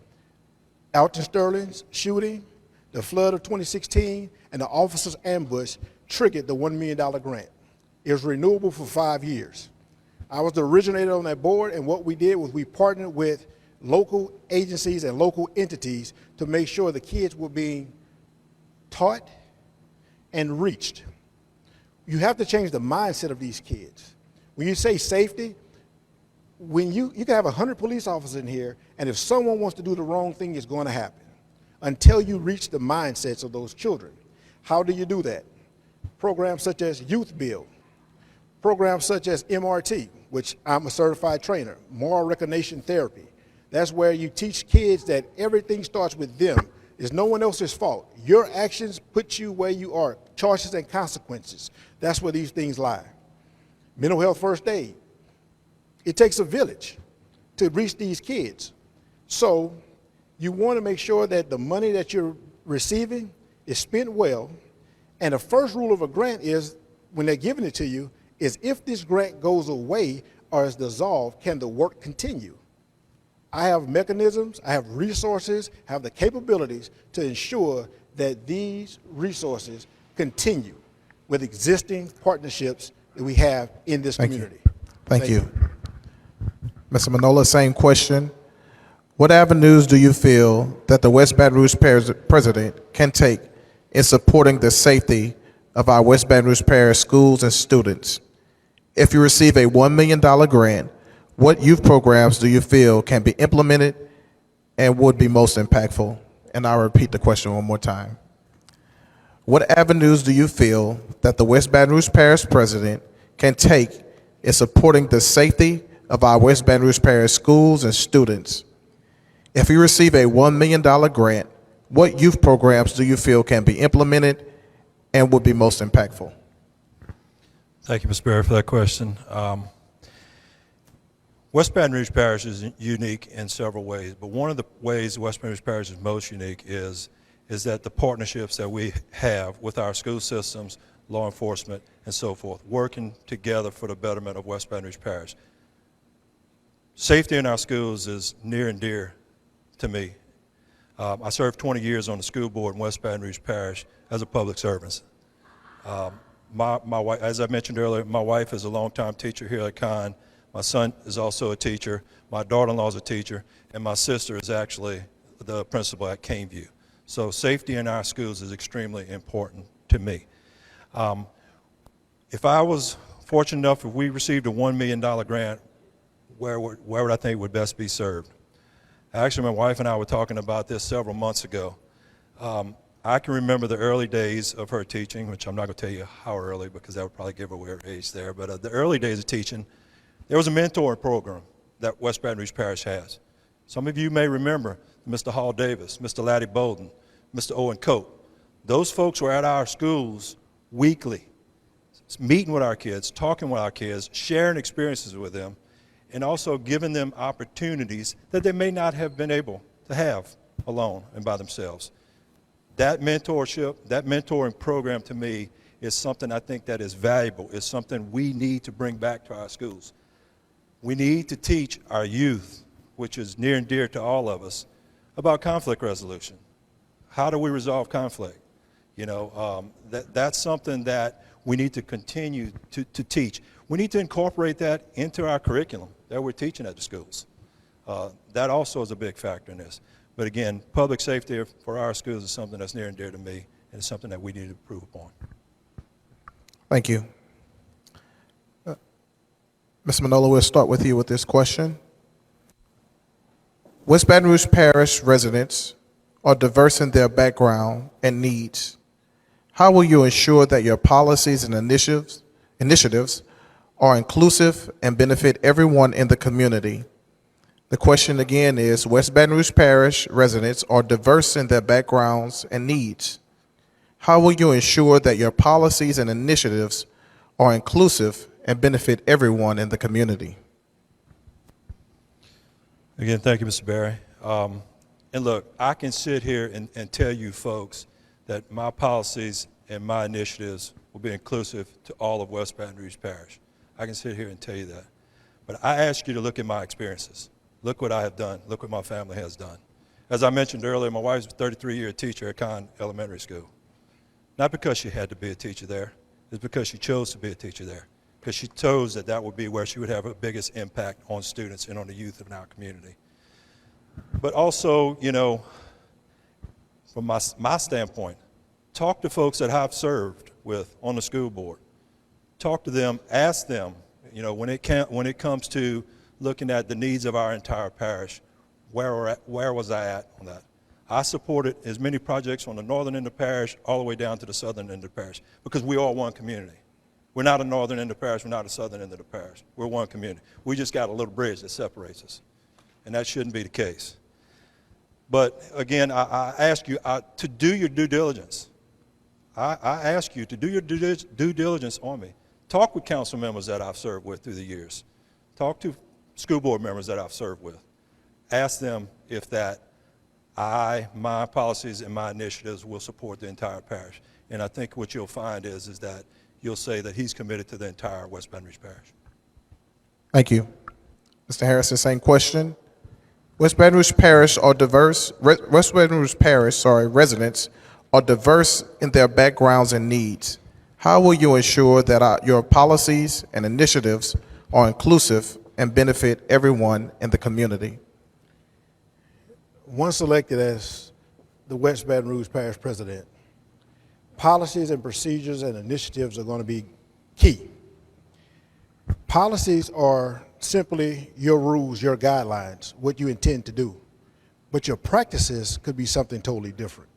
Alton Sterling's shooting, the flood of 2016, and the officer's ambush triggered the $1 million grant. It was renewable for 5 years. I was the originator on that board, and what we did was we partnered with local agencies and local entities to make sure the kids were being taught and reached. You have to change the mindset of these kids. When you say safety, when you can have 100 police officers in here, and if someone wants to do the wrong thing, it's going to happen until you reach the mindsets of those children. How do you do that? Programs such as Youth Build, programs such as MRT, which I'm a certified trainer, moral recognition therapy. That's where you teach kids that everything starts with them. It's no one else's fault. Your actions put you where you are, choices and consequences. That's where these things lie. Mental health first aid. It takes a village to reach these kids. So you want to make sure that the money that you're receiving is spent well. And the first rule of a grant is, when they're giving it to you, is if this grant goes away or is dissolved, can the work continue? I have mechanisms, I have resources, I have the capabilities to ensure that these resources continue with existing partnerships that we have in this community. Thank you. Mr. MANIOLA, same question. What avenues do you feel that the West Baton Rouge President can take in supporting the safety of our West Baton Rouge Parish schools and students? If you receive a $1 million grant, what youth programs do you feel can be implemented and would be most impactful? And I'll repeat the question one more time. What avenues do you feel that the West Baton Rouge Parish President can take in supporting the safety of our West Baton Rouge Parish schools and students? If you receive a $1 million grant, what youth programs do you feel can be implemented and would be most impactful? Thank you, Ms. Berry, for that question. West Baton Rouge Parish is unique in several ways, but one of the ways West Baton Rouge Parish is most unique is that the partnerships that we have with our school systems, law enforcement, and so forth, working together for the betterment of West Baton Rouge Parish. Safety in our schools is near and dear to me. I served 20 years on the school board in West Baton Rouge Parish as a public servant. My wife, as I mentioned earlier, my wife is a longtime teacher here at Con. My son is also a teacher. My daughter-in-law is a teacher, and my sister is actually the principal at Caneview. So safety in our schools is extremely important to me. If I was fortunate enough, if we received a $1 million grant, where would I think would best be served? Actually, my wife and I were talking about this several months ago. I can remember the early days of her teaching, which I'm not going to tell you how early because that would probably give away her age there, but the early days of teaching, there was a mentoring program that West Baton Rouge Parish has. Some of you may remember Mr. Hall Davis, Mr. Laddie Bolden, Mr. Owen Coate. Those folks were at our schools weekly, meeting with our kids, talking with our kids, sharing experiences with them, and also giving them opportunities that they may not have been able to have alone and by themselves. That mentorship, that mentoring program to me is something I think that is valuable. It's something we need to bring back to our schools. We need to teach our youth, which is near and dear to all of us, about conflict resolution. How do we resolve conflict? You know, that's something that we need to continue to teach. We need to incorporate that into our curriculum that we're teaching at the schools. That also is a big factor in this. But again, public safety for our schools is something that's near and dear to me, and it's something that we need to improve upon. Thank you. Ms. MANIOLA, we'll start with you with this question. West Baton Rouge Parish residents are diverse in their background and needs. How will you ensure that your policies and initiatives are inclusive and benefit everyone in the community? The question again is, West Baton Rouge Parish residents are diverse in their backgrounds and needs. How will you ensure that your policies and initiatives are inclusive and benefit everyone in the community? Again, thank you, Mr. Berry. And look, I can sit here and tell you folks that my policies and my initiatives will be inclusive to all of West Baton Rouge Parish. I can sit here and tell you that. But I ask you to look at my experiences. Look what I have done. Look what my family has done. As I mentioned earlier, my wife's a 33-year teacher at Conn Elementary School. Not because she had to be a teacher there. It's because she chose to be a teacher there. Because she chose that that would be where she would have her biggest impact on students and on the youth in our community. But also, you know, from my standpoint, talk to folks that I've served with on the school board. Talk to them, ask them, you know, when it comes to looking at the needs of our entire parish, where was I at on that? I supported as many projects on the northern end of the parish all the way down to the southern end of the parish because we are one community. We're not a northern end of the parish, we're not a southern end of the parish. We're one community. We just got a little bridge that separates us, and that shouldn't be the case. But again, I ask you to do your due diligence. I ask you to do your due diligence on me. Talk with council members that I've served with through the years. Talk to school board members that I've served with. Ask them if my policies and my initiatives will support the entire parish. And I think what you'll find is that you'll say that he's committed to the entire West Baton Rouge Parish. Thank you. Mr. Harrison, same question. West Baton Rouge Parish are diverse. West Baton Rouge Parish, residents are diverse in their backgrounds and needs. How will you ensure that your policies and initiatives are inclusive and benefit everyone in the community? Once elected as the West Baton Rouge Parish President, policies and procedures and initiatives are going to be key. Policies are simply your rules, your guidelines, what you intend to do. But your practices could be something totally different.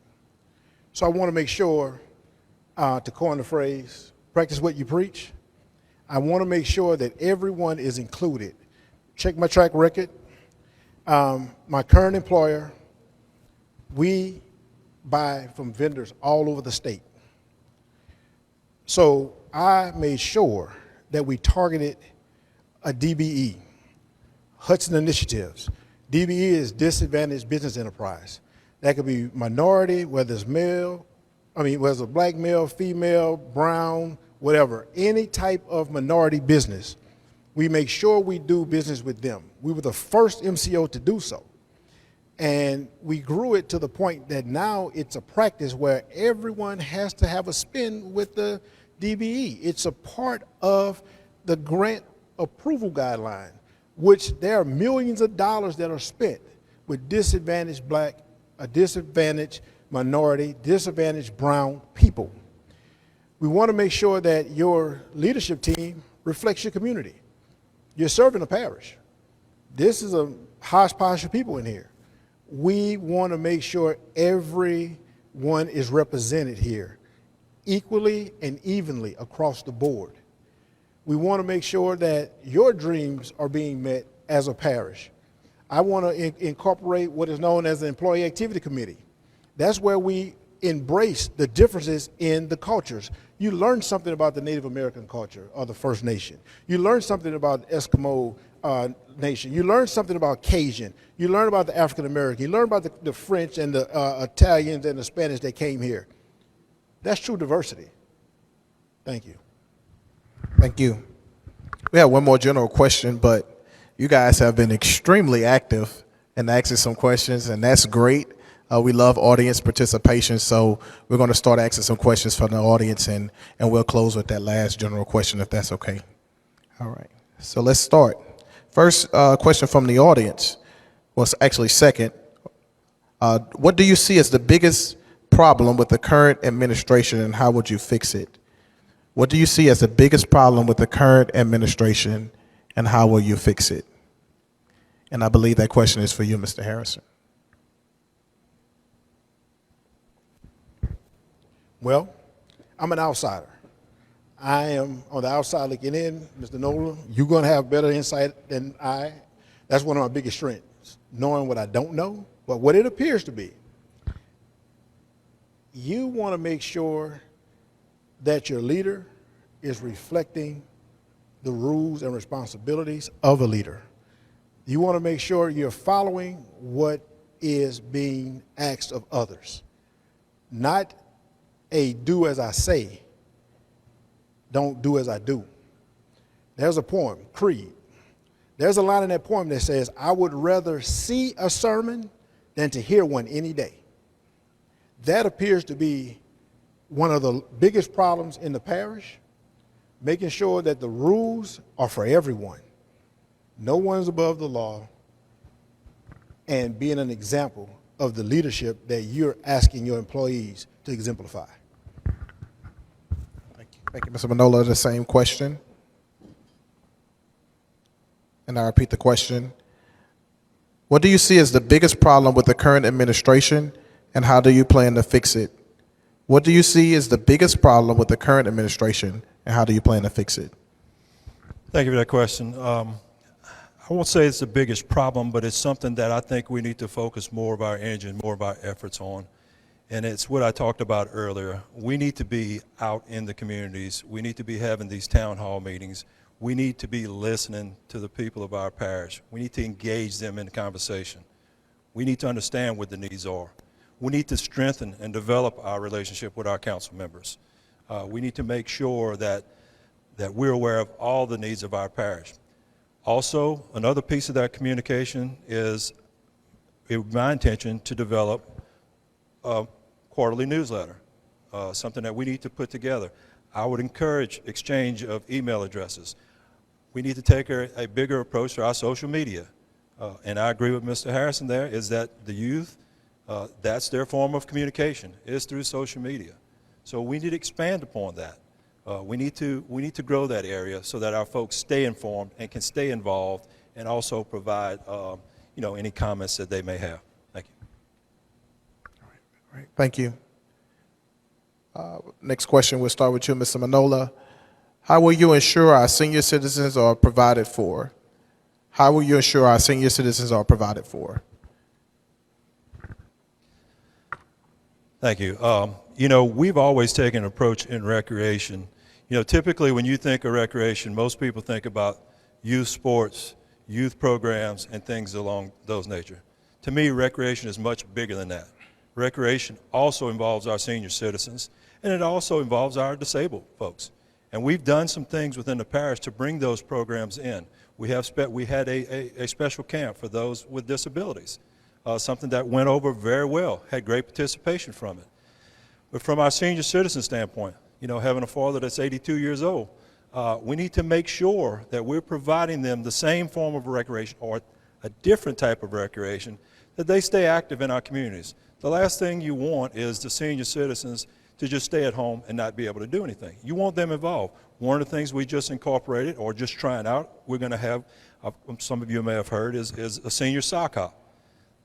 So I want to make sure, to coin the phrase, practice what you preach. I want to make sure that everyone is included. Check my track record. My current employer, we buy from vendors all over the state. So I made sure that we targeted a DBE, Hudson Initiatives. DBE is Disadvantaged Business Enterprise. That could be minority, whether it's whether it's a black male, female, brown, whatever, any type of minority business. We make sure we do business with them. We were the first MCO to do so. And we grew it to the point that now it's a practice where everyone has to have a spin with the DBE. It's a part of the grant approval guideline, which there are millions of dollars that are spent with disadvantaged black, disadvantaged minority, disadvantaged brown people. We want to make sure that your leadership team reflects your community. You're serving a parish. This is a hodgepodge of people in here. We want to make sure everyone is represented here equally and evenly across the board. We want to make sure that your dreams are being met as a parish. I want to incorporate what is known as the Employee Activity Committee. That's where we embrace the differences in the cultures. You learn something about the Native American culture or the First Nation. You learn something about Eskimo nation. You learn something about Cajun. You learn about the African American. You learn about the French and the Italians and the Spanish that came here. That's true diversity. Thank you. Thank you. We have one more general question, but you guys have been extremely active in asking some questions, and that's great. We love audience participation, so we're going to start asking some questions from the audience, and we'll close with that last general question, if that's okay. All right, so let's start. First question from the audience, well, actually second. What do you see as the biggest problem with the current administration, and how would you fix it? What do you see as the biggest problem with the current administration, and how will you fix it? And I believe that question is for you, Mr. Harrison. Well, I'm an outsider. I am on the outside looking in. Mr. Nola, you're going to have better insight than I That's one of my biggest strengths, knowing what I don't know, but what it appears to be. You want to make sure that your leader is reflecting the rules and responsibilities of a leader. You want to make sure you're following what is being asked of others. Not a do as I say, don't do as I do. There's a poem, Creed. There's a line in that poem that says, I would rather see a sermon than to hear one any day. That appears to be one of the biggest problems in the parish, making sure that the rules are for everyone. No one's above the law, and being an example of the leadership that you're asking your employees to exemplify. Thank you, Mr. Manola. The same question. And I repeat the question. What do you see as the biggest problem with the current administration, and how do you plan to fix it? What do you see as the biggest problem with the current administration, and how do you plan to fix it? Thank you for that question. I won't say it's the biggest problem, but it's something that I think we need to focus more of our energy and more of our efforts on. And it's what I talked about earlier. We need to be out in the communities. We need to be having these town hall meetings. We need to be listening to the people of our parish. We need to engage them in the conversation. We need to understand what the needs are. We need to strengthen and develop our relationship with our council members. We need to make sure that we're aware of all the needs of our parish. Also, another piece of that communication is my intention to develop a quarterly newsletter, something that we need to put together. I would encourage exchange of email addresses. We need to take a bigger approach to our social media. And I agree with Mr. Harrison there, is that the youth, that's their form of communication, is through social media. So we need to expand upon that. We need to grow that area so that our folks stay informed and can stay involved, and also provide any comments that they may have. Thank you. All right. Thank you. Next question, we'll start with you, Mr. Manola. How will you ensure our senior citizens are provided for? How will you ensure our senior citizens are provided for? Thank you. We've always taken an approach in recreation. Typically when you think of recreation, most people think about youth sports, youth programs, and things along those nature. To me, recreation is much bigger than that. Recreation also involves our senior citizens, and it also involves our disabled folks. And we've done some things within the parish to bring those programs in. We had a special camp for those with disabilities, something that went over very well, had great participation from it. But from our senior citizen standpoint, having a father that's 82 years old, we need to make sure that we're providing them the same form of recreation, or a different type of recreation, that they stay active in our communities. The last thing you want is the senior citizens to just stay at home and not be able to do anything. You want them involved. One of the things we just incorporated, or just trying out, we're going to have, some of you may have heard, is a senior sock hop.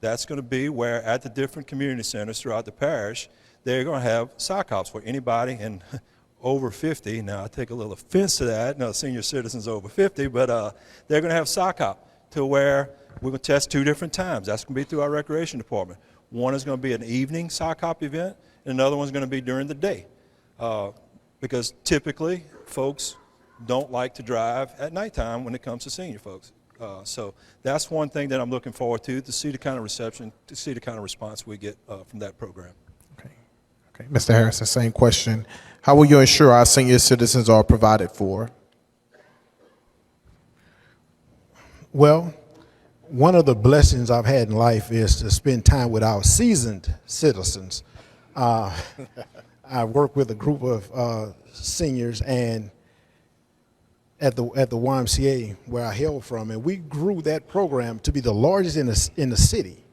That's going to be where at the different community centers throughout the parish, they're going to have sock hops for anybody over 50. Now, I take a little offense to that. No, senior citizens over 50, but they're going to have sock hop to where we're going to test 2 different times. That's going to be through our recreation department. One is going to be an evening sock hop event, and another one's going to be during the day. Because typically, folks don't like to drive at nighttime when it comes to senior folks. So that's one thing that I'm looking forward to see the kind of reception, to see the kind of response we get from that program. Okay, Mr. Harrison, same question. How will you ensure our senior citizens are provided for? Well, one of the blessings I've had in life is to spend time with our seasoned citizens. I work with a group of seniors and at the YMCA where I hail from, and we grew that program to be the largest in the city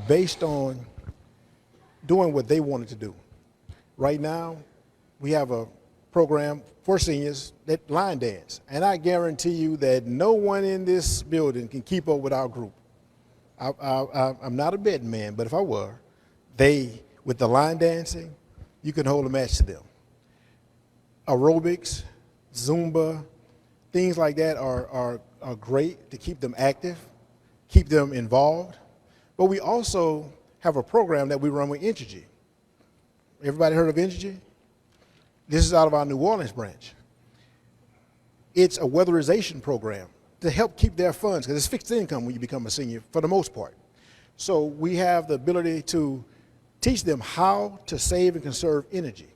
based on doing what they wanted to do. Right now, we have a program for seniors that line dance, and I guarantee you that no one in this building can keep up with our group. I'm not a betting man, but if I were, with the line dancing, you can hold a match to them. Aerobics, Zumba, things like that are great to keep them active. keep them involved. But we also have a program that we run with Entergy. Everybody heard of Entergy? This is out of our New Orleans branch. It's a weatherization program to help keep their funds, because it's fixed income when you become a senior for the most part. So we have the ability to teach them how to save and conserve energy.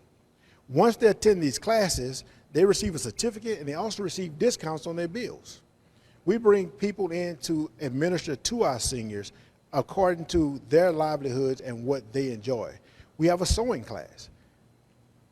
Once they attend these classes, they receive a certificate and they also receive discounts on their bills. We bring people in to administer to our seniors according to their livelihoods and what they enjoy. We have a sewing class.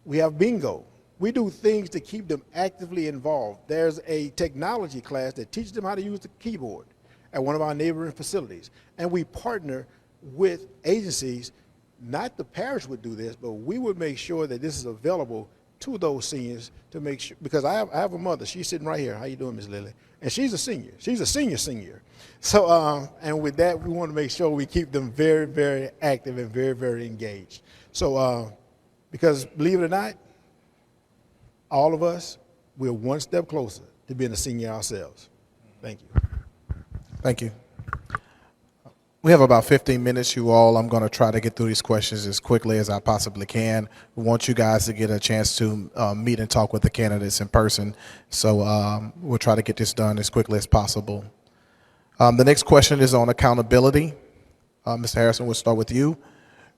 We have bingo. We do things to keep them actively involved. There's a technology class that teaches them how to use the keyboard at one of our neighboring facilities. And we partner with agencies, not the parish would do this, but we would make sure that this is available to those seniors to make sure, because I have a mother, she's sitting right here. How you doing, Ms. Lily? And she's a senior. She's a senior. So, and with that, we want to make sure we keep them very, very active and very, very engaged. So, because believe it or not, all of us, we're one step closer to being a senior ourselves. Thank you. Thank you. We have about 15 minutes, you all. I'm going to try to get through these questions as quickly as I possibly can. We want you guys to get a chance to meet and talk with the candidates in person. So we'll try to get this done as quickly as possible. The next question is on accountability. Mr. Harrison, we'll start with you.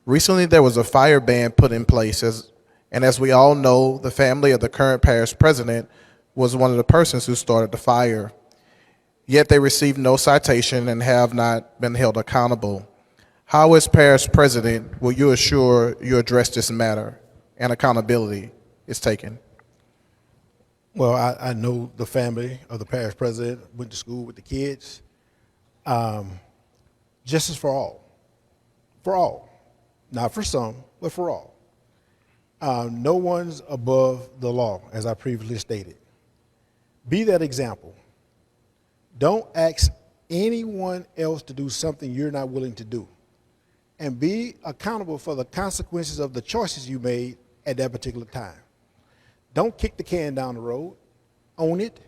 Recently, there was a fire ban put in place, and as we all know, the family of the current parish president was one of the persons who started the fire. Yet they received no citation and have not been held accountable. How, as parish president, will you assure you address this matter and accountability is taken? Well, I know the family of the parish president, went to school with the kids. Justice for all. For all. Not for some, but for all. No one's above the law, as I previously stated. Be that example. Don't ask anyone else to do something you're not willing to do. And be accountable for the consequences of the choices you made at that particular time. Don't kick the can down the road. Own it.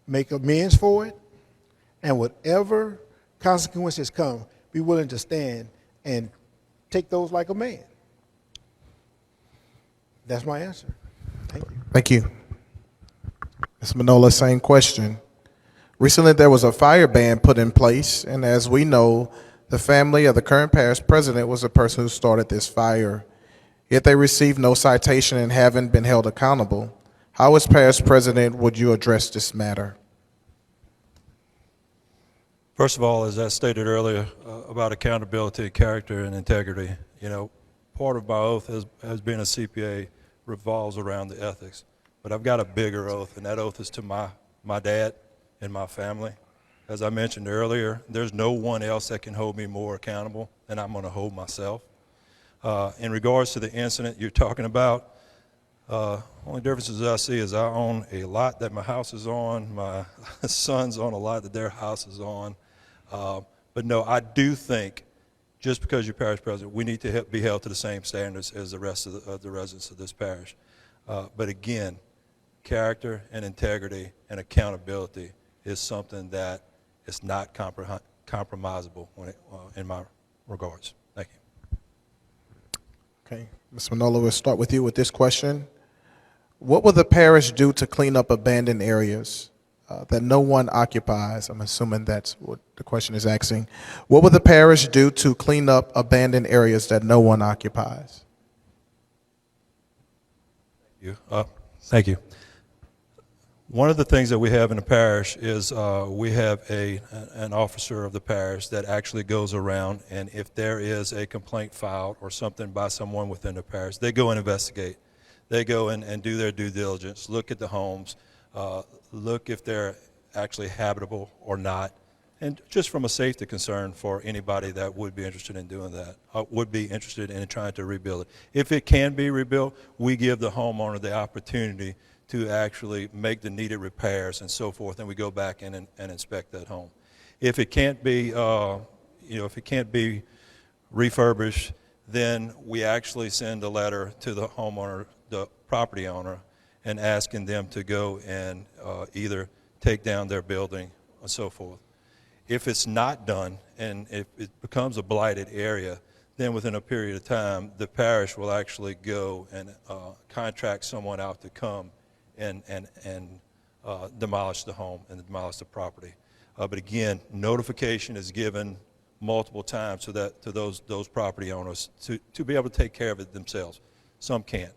Make amends for it. And whatever consequences come, be willing to stand and take those like a man. That's my answer. Thank you. Thank you. Ms. Manola, same question. Recently, there was a fire ban put in place, and as we know, the family of the current parish president was the person who started this fire. Yet they received no citation and haven't been held accountable. How, as parish president, would you address this matter? First of all, as I stated earlier about accountability, character, and integrity, you know, part of my oath as being a CPA revolves around the ethics. But I've got a bigger oath, and that oath is to my dad and my family. As I mentioned earlier, there's no one else that can hold me more accountable than I'm going to hold myself. In regards to the incident you're talking about, only differences I see is I own a lot that my house is on, my sons own a lot that their house is on. But no, I do think just because you're parish president, we need to be held to the same standards as the rest of the residents of this parish. But again, character and integrity and accountability is something that is not compromisable in my regards. Thank you. Okay, Ms. Manola, we'll start with you with this question. What will the parish do to clean up abandoned areas that no one occupies? I'm assuming that's what the question is asking. What will the parish do to clean up abandoned areas that no one occupies? Thank you. One of the things that we have in the parish is we have an officer of the parish that actually goes around, and if there is a complaint filed or something by someone within the parish, they go and investigate. They go in and do their due diligence, look at the homes, look if they're actually habitable or not, and just from a safety concern for anybody that would be interested in doing that, would be interested in trying to rebuild it. If it can be rebuilt, we give the homeowner the opportunity to actually make the needed repairs and so forth, and we go back in and inspect that home. If it can't be, if it can't be refurbished, then we actually send a letter to the homeowner, the property owner, and asking them to go and either take down their building and so forth. If it's not done and if it becomes a blighted area, then within a period of time, the parish will actually go and contract someone out to come and demolish the home and demolish the property. But again, notification is given multiple times to those property owners to be able to take care of it themselves. Some can't.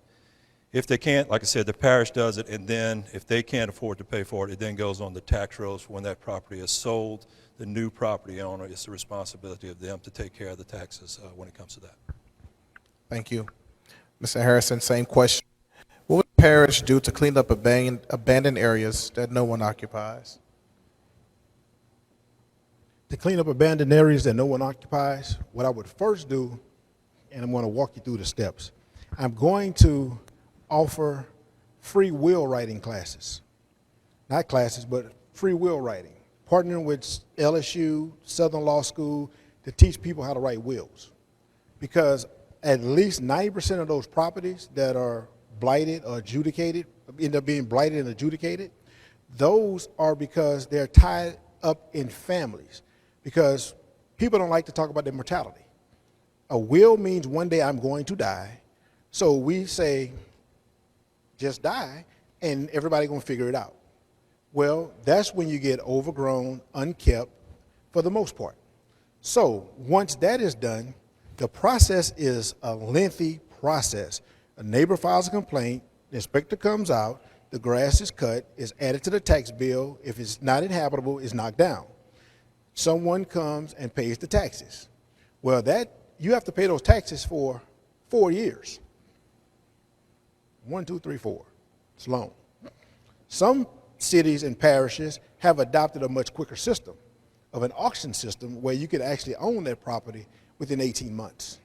If they can't, like I said, the parish does it, and then if they can't afford to pay for it, it then goes on the tax rolls for when that property is sold. The new property owner, it's the responsibility of them to take care of the taxes when it comes to that. Thank you. Mr. Harrison, same question. What would the parish do to clean up abandoned areas that no one occupies? To clean up abandoned areas that no one occupies, what I would first do, and I'm going to walk you through the steps, I'm going to offer free will writing classes. Not classes, but free will writing. Partnering with LSU, Southern Law School, to teach people how to write wills. Because at least 90% of those properties that are blighted or adjudicated, end up being blighted and adjudicated, those are because they're tied up in families. Because people don't like to talk about their mortality. A will means one day I'm going to die. So we say, just die, and everybody gonna figure it out. Well, that's when you get overgrown, unkept, for the most part. So once that is done, the process is a lengthy process. A neighbor files a complaint, the inspector comes out, the grass is cut, is added to the tax bill. If it's not inhabitable, it's knocked down. Someone comes and pays the taxes. Well, you have to pay those taxes for 4 years. 1, 2, 3, 4. It's long. Some cities and parishes have adopted a much quicker system of an auction system where you can actually own that property within 18 months.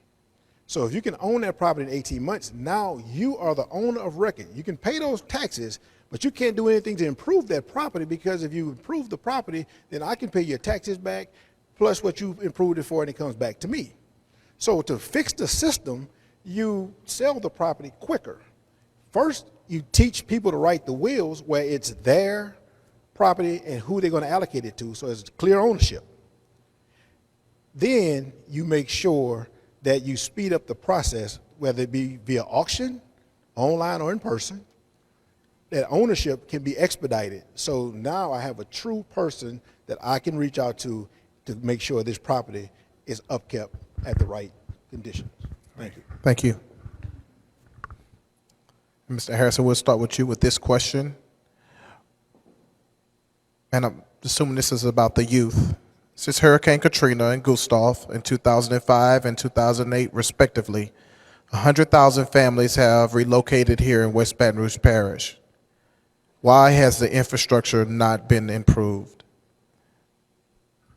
So if you can own that property in 18 months, now you are the owner of record. You can pay those taxes, but you can't do anything to improve that property, because if you improve the property, then I can pay your taxes back plus what you improved it for, and it comes back to me. So to fix the system, you sell the property quicker. First, you teach people to write the wills where it's their property and who they're going to allocate it to, so it's clear ownership. Then you make sure that you speed up the process, whether it be via auction, online, or in person. That ownership can be expedited. So now I have a true person that I can reach out to make sure this property is upkept at the right conditions. Thank you. Thank you. Mr. Harrison, we'll start with you with this question. And I'm assuming this is about the youth. Since Hurricane Katrina and Gustav in 2005 and 2008, respectively, 100,000 families have relocated here in West Baton Rouge Parish. Why has the infrastructure not been improved?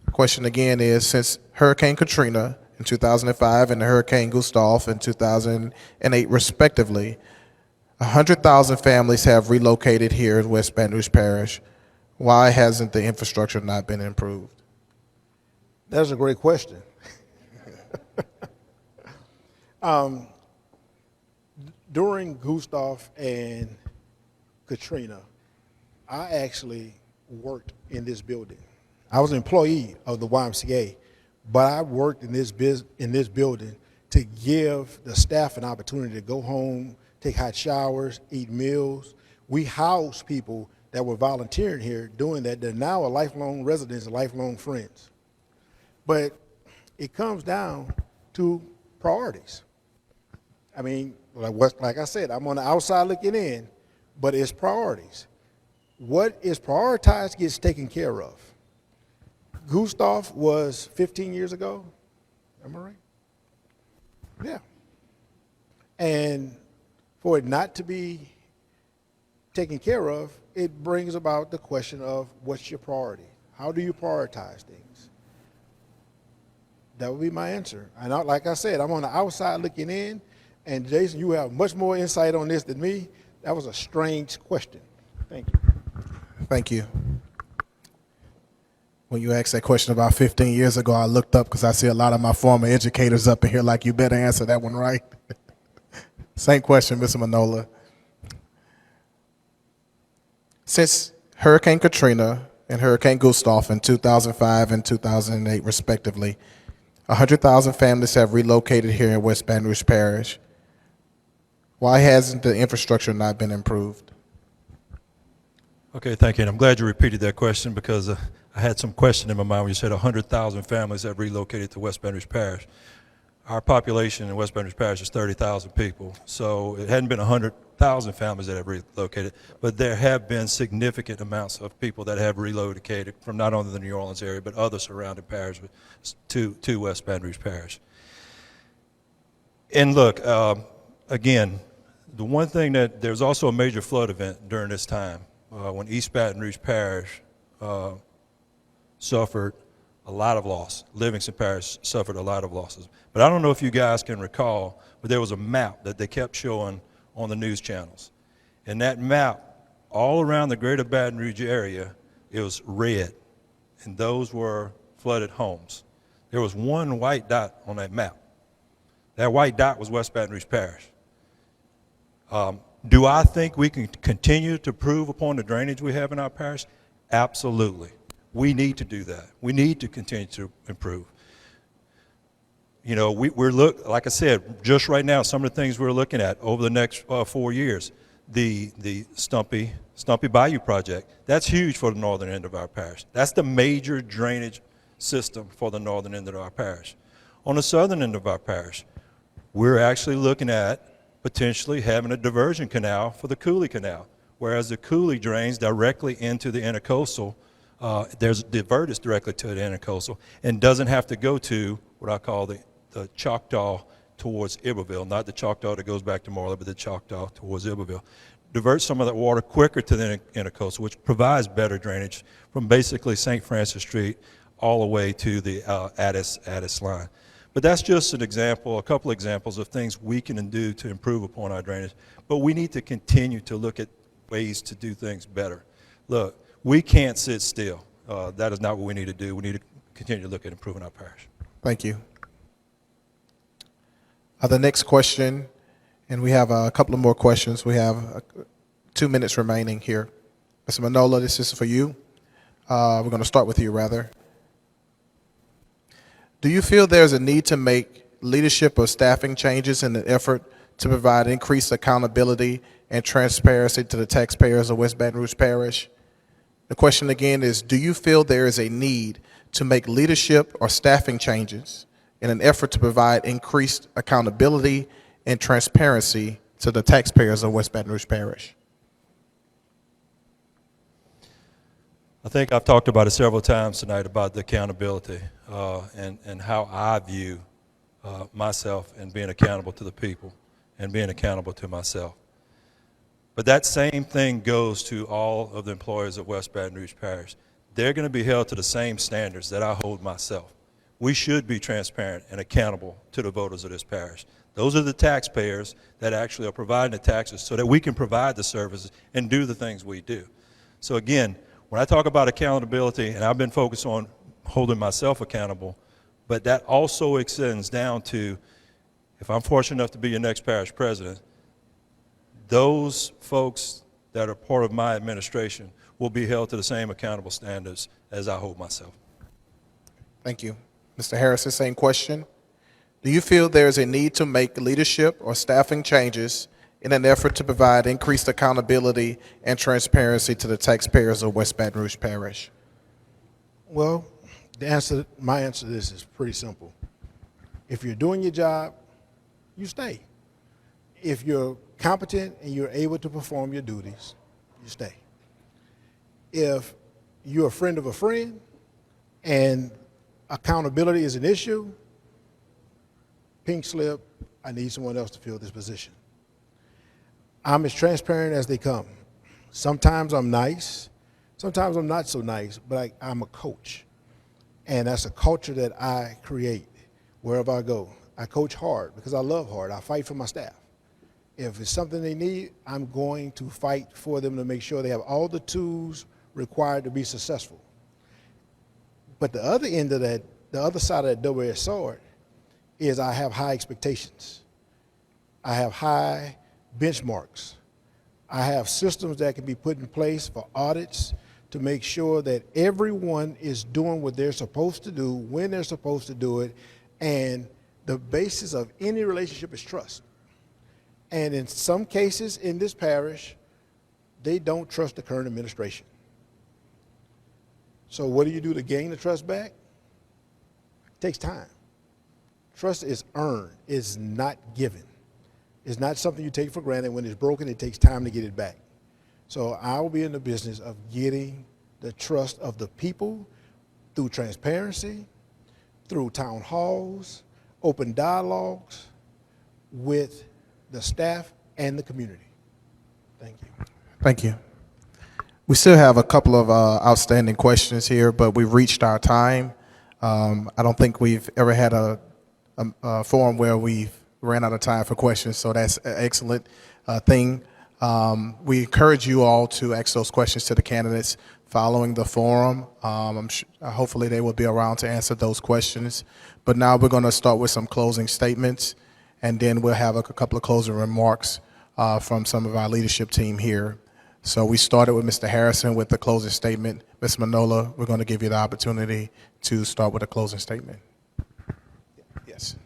The question again is, since Hurricane Katrina in 2005 and Hurricane Gustav in 2008, respectively, 100,000 families have relocated here in West Baton Rouge Parish. Why hasn't the infrastructure not been improved? That's a great question. During Gustav and Katrina, I actually worked in this building. I was an employee of the YMCA, but I worked in this building to give the staff an opportunity to go home, take hot showers, eat meals. We housed people that were volunteering here doing that. They're now a lifelong residents and lifelong friends. But it comes down to priorities. I mean, like I said, I'm on the outside looking in, but it's priorities. What is prioritized gets taken care of. Gustav was 15 years ago, am I right? Yeah. And for it not to be taken care of, it brings about the question of what's your priority? How do you prioritize things? That would be my answer. And like I said, I'm on the outside looking in, and Jason, you have much more insight on this than me. That was a strange question. Thank you. Thank you. When you asked that question about 15 years ago, I looked up because I see a lot of my former educators up in here like, you better answer that one right. Same question, Mr. Maniola. Since Hurricane Katrina and Hurricane Gustav in 2005 and 2008, respectively, 100,000 families have relocated here in West Baton Rouge Parish. Why hasn't the infrastructure not been improved? Okay, thank you. And I'm glad you repeated that question because I had some question in my mind when you said 100,000 families have relocated to West Baton Rouge Parish. Our population in West Baton Rouge Parish is 30,000 people, so it hadn't been 100,000 families that have relocated, but there have been significant amounts of people that have relocated from not only the New Orleans area, but other surrounding parishes to West Baton Rouge Parish. And look, again, the one thing that there's also a major flood event during this time when East Baton Rouge Parish suffered a lot of loss. Livingston Parish suffered a lot of losses. But I don't know if you guys can recall, but there was a map that they kept showing on the news channels. And that map, all around the greater Baton Rouge area, it was red. And those were flooded homes. There was one white dot on that map. That white dot was West Baton Rouge Parish. Do I think we can continue to improve upon the drainage we have in our parish? Absolutely. We need to do that. We need to continue to improve. You know, like I said, just right now, some of the things we're looking at over the next 4 years, the Stumpy Bayou project, that's huge for the northern end of our parish. That's the major drainage system for the northern end of our parish. On the southern end of our parish, we're actually looking at potentially having a diversion canal for the Cooley Canal, whereas the Cooley drains directly into the intercoastal. There's diverted directly to the intercoastal and doesn't have to go to what I call the Choctaw towards Iberville, not the Choctaw that goes back to Marla, but the Choctaw towards Iberville. Divert some of that water quicker to the intercoastal, which provides better drainage from basically St. Francis Street all the way to the Addis line. But that's just an example, a couple examples of things we can do to improve upon our drainage. But we need to continue to look at ways to do things better. Look, we can't sit still. That is not what we need to do. We need to continue to look at improving our parish. Thank you. The next question, and we have a couple of more questions. We have 2 minutes remaining here. Mr. MANIOLA, this is for you. We're going to start with you, rather. Do you feel there's a need to make leadership or staffing changes in an effort to provide increased accountability and transparency to the taxpayers of West Baton Rouge Parish? The question again is, do you feel there is a need to make leadership or staffing changes in an effort to provide increased accountability and transparency to the taxpayers of West Baton Rouge Parish? I think I've talked about it several times tonight about the accountability and how I view myself and being accountable to the people and being accountable to myself. But that same thing goes to all of the employees of West Baton Rouge Parish. They're going to be held to the same standards that I hold myself. We should be transparent and accountable to the voters of this parish. Those are the taxpayers that actually are providing the taxes so that we can provide the services and do the things we do. So again, when I talk about accountability, and I've been focused on holding myself accountable, but that also extends down to, if I'm fortunate enough to be your next parish president, those folks that are part of my administration will be held to the same accountable standards as I hold myself. Thank you. Mr. Harrison, same question. Do you feel there is a need to make leadership or staffing changes in an effort to provide increased accountability and transparency to the taxpayers of West Baton Rouge Parish? Well, my answer to this is pretty simple. If you're doing your job, you stay. If you're competent and you're able to perform your duties, you stay. If you're a friend of a friend and accountability is an issue, pink slip, I need someone else to fill this position. I'm as transparent as they come. Sometimes I'm nice, sometimes I'm not so nice, but I'm a coach. And that's a culture that I create wherever I go. I coach hard because I love hard. I fight for my staff. If it's something they need, I'm going to fight for them to make sure they have all the tools required to be successful. But the other end of that, the other side of that double-edged sword is I have high expectations. I have high benchmarks. I have systems that can be put in place for audits to make sure that everyone is doing what they're supposed to do, when they're supposed to do it, and the basis of any relationship is trust. And in some cases in this parish, they don't trust the current administration. So what do you do to gain the trust back? It takes time. Trust is earned, it's not given. It's not something you take for granted. When it's broken, it takes time to get it back. So I will be in the business of getting the trust of the people through transparency, through town halls, open dialogues with the staff and the community. Thank you. Thank you. We still have a couple of outstanding questions here, but we've reached our time. I don't think we've ever had a forum where we've ran out of time for questions, so that's an excellent thing. We encourage you all to ask those questions to the candidates following the forum. Hopefully they will be around to answer those questions. But now we're going to start with some closing statements, and then we'll have a couple of closing remarks from some of our leadership team here. So we started with Mr. Harrison with the closing statement. Ms. MANIOLA, we're going to give you the opportunity to start with a closing statement. Yes.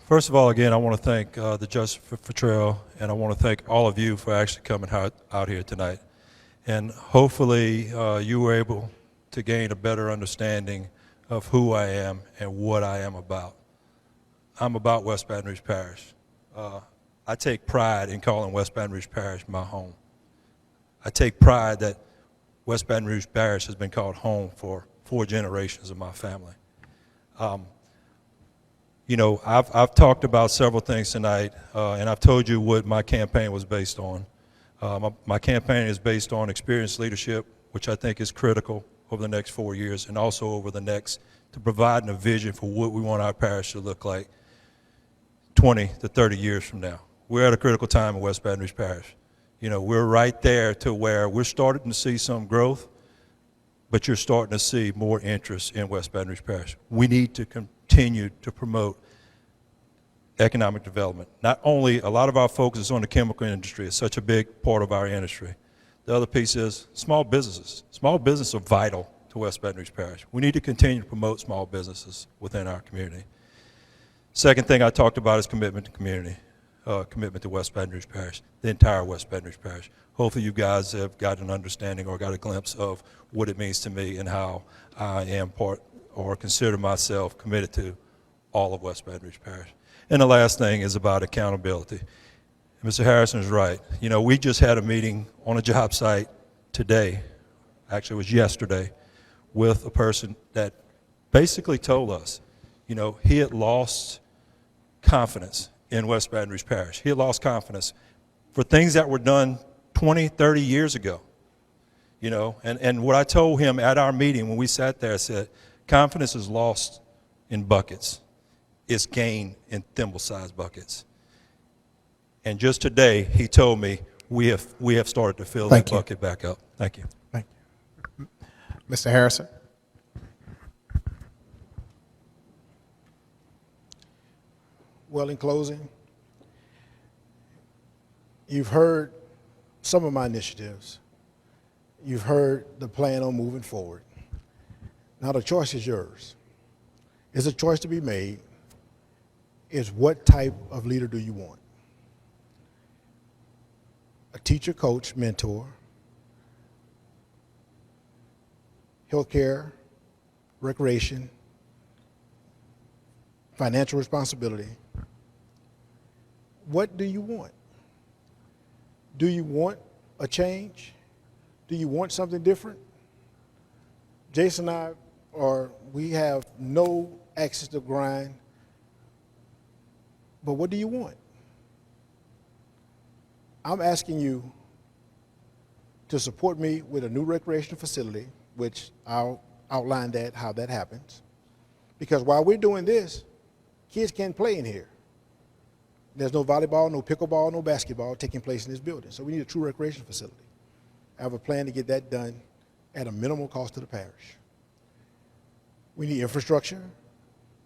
First of all, again, I want to thank the Justice for Trail, and I want to thank all of you for actually coming out here tonight. And hopefully you were able to gain a better understanding of who I am and what I am about. I'm about West Baton Rouge Parish. I take pride in calling West Baton Rouge Parish my home. I take pride that West Baton Rouge Parish has been called home for 4 generations of my family. You know, I've talked about several things tonight, and I've told you what my campaign was based on. My campaign is based on experienced leadership, which I think is critical over the next 4 years, and also over the next, to provide a vision for what we want our parish to look like 20 to 30 years from now. We're at a critical time in West Baton Rouge Parish. You know, we're right there to where we're starting to see some growth, but you're starting to see more interest in West Baton Rouge Parish. We need to continue to promote economic development. Not only, a lot of our focus is on the chemical industry. It's such a big part of our industry. The other piece is small businesses. Small businesses are vital to West Baton Rouge Parish. We need to continue to promote small businesses within our community. Second thing I talked about is commitment to community, commitment to West Baton Rouge Parish, the entire West Baton Rouge Parish. Hopefully you guys have got an understanding or got a glimpse of what it means to me and how I am part or consider myself committed to all of West Baton Rouge Parish. And the last thing is about accountability. Mr. Harrison is right. You know, we just had a meeting on a job site today, actually it was yesterday, with a person that basically told us, you know, he had lost confidence in West Baton Rouge Parish. He had lost confidence for things that were done 20, 30 years ago. You know, and what I told him at our meeting when we sat there, I said, confidence is lost in buckets. It's gained in thimble-sized buckets. And just today, he told me we have started to fill that bucket back up. Thank you. Thank you. Mr. Harrison. Well, in closing, you've heard some of my initiatives. You've heard the plan on moving forward. Now the choice is yours. It's a choice to be made. Is what type of leader do you want? A teacher, coach, mentor, healthcare, recreation, financial responsibility. What do you want? Do you want a change? Do you want something different? Jason and I we have no access to grind, but what do you want? I'm asking you to support me with a new recreational facility, which I'll outline how that happens. Because while we're doing this, kids can't play in here. There's no volleyball, no pickleball, no basketball taking place in this building. So we need a true recreation facility. I have a plan to get that done at a minimal cost to the parish. We need infrastructure.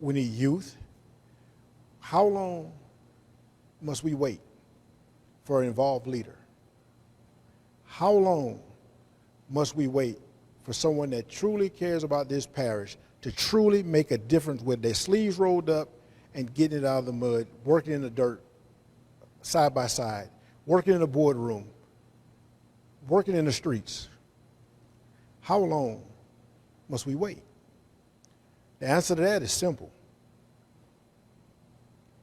We need youth. How long must we wait for an involved leader? How long must we wait for someone that truly cares about this parish to truly make a difference with their sleeves rolled up and getting it out of the mud, working in the dirt, side by side, working in the boardroom, working in the streets? How long must we wait? The answer to that is simple.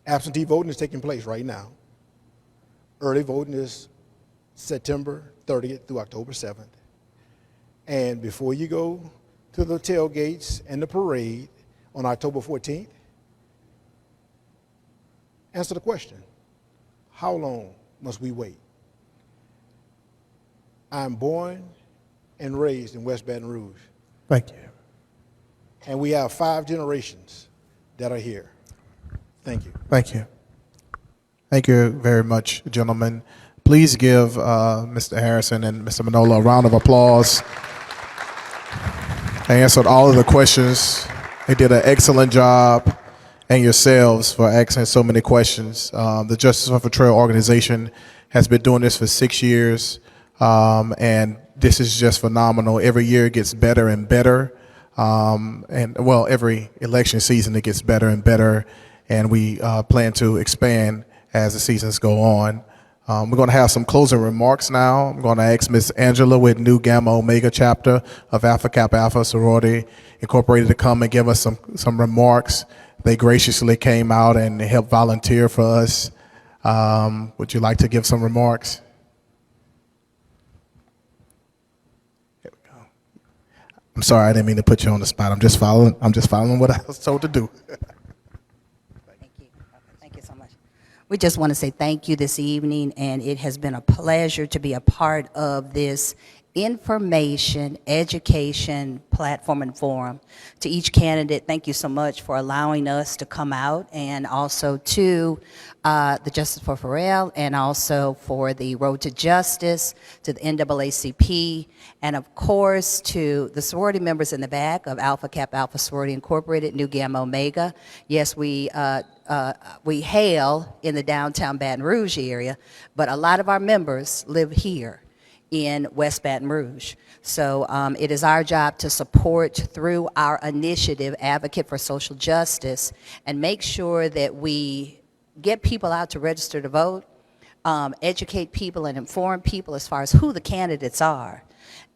Absentee voting is taking place right now. Early voting is September 30th through October 7th. And before you go to the tailgates and the parade on October 14th, answer the question, how long must we wait? I'm born and raised in West Baton Rouge. Thank you. And we have 5 generations that are here. Thank you. Thank you. Thank you very much, gentlemen. Please give Mr. Harrison and Mr. MANIOLA a round of applause. They answered all of the questions. They did an excellent job, and yourselves for asking so many questions. The Justice for Trail organization has been doing this for 6 years, and this is just phenomenal. Every year it gets better and better, and well, every election season it gets better and better, and we plan to expand as the seasons go on. We're going to have some closing remarks now. I'm going to ask Ms. Angela with New Gamma Omega chapter of Alpha Kappa Alpha Sorority Incorporated to come and give us some remarks. They graciously came out and helped volunteer for us. Would you like to give some remarks? Here we go. I'm sorry, I didn't mean to put you on the spot. I'm just following what I was told to do. Thank you. Thank you so much. We just want to say thank you this evening, and it has been a pleasure to be a part of this information, education platform and forum. To each candidate, thank you so much for allowing us to come out, and also to the Justice for Pharrell, and also for the Road to Justice, to the NAACP, and of course to the sorority members in the back of Alpha Kappa Alpha Sorority Incorporated, Nu Gamma Omega. Yes, we hail in the downtown Baton Rouge area, but a lot of our members live here in West Baton Rouge. So it is our job to support through our initiative, Advocate for Social Justice, and make sure that we get people out to register to vote, educate people and inform people as far as who the candidates are.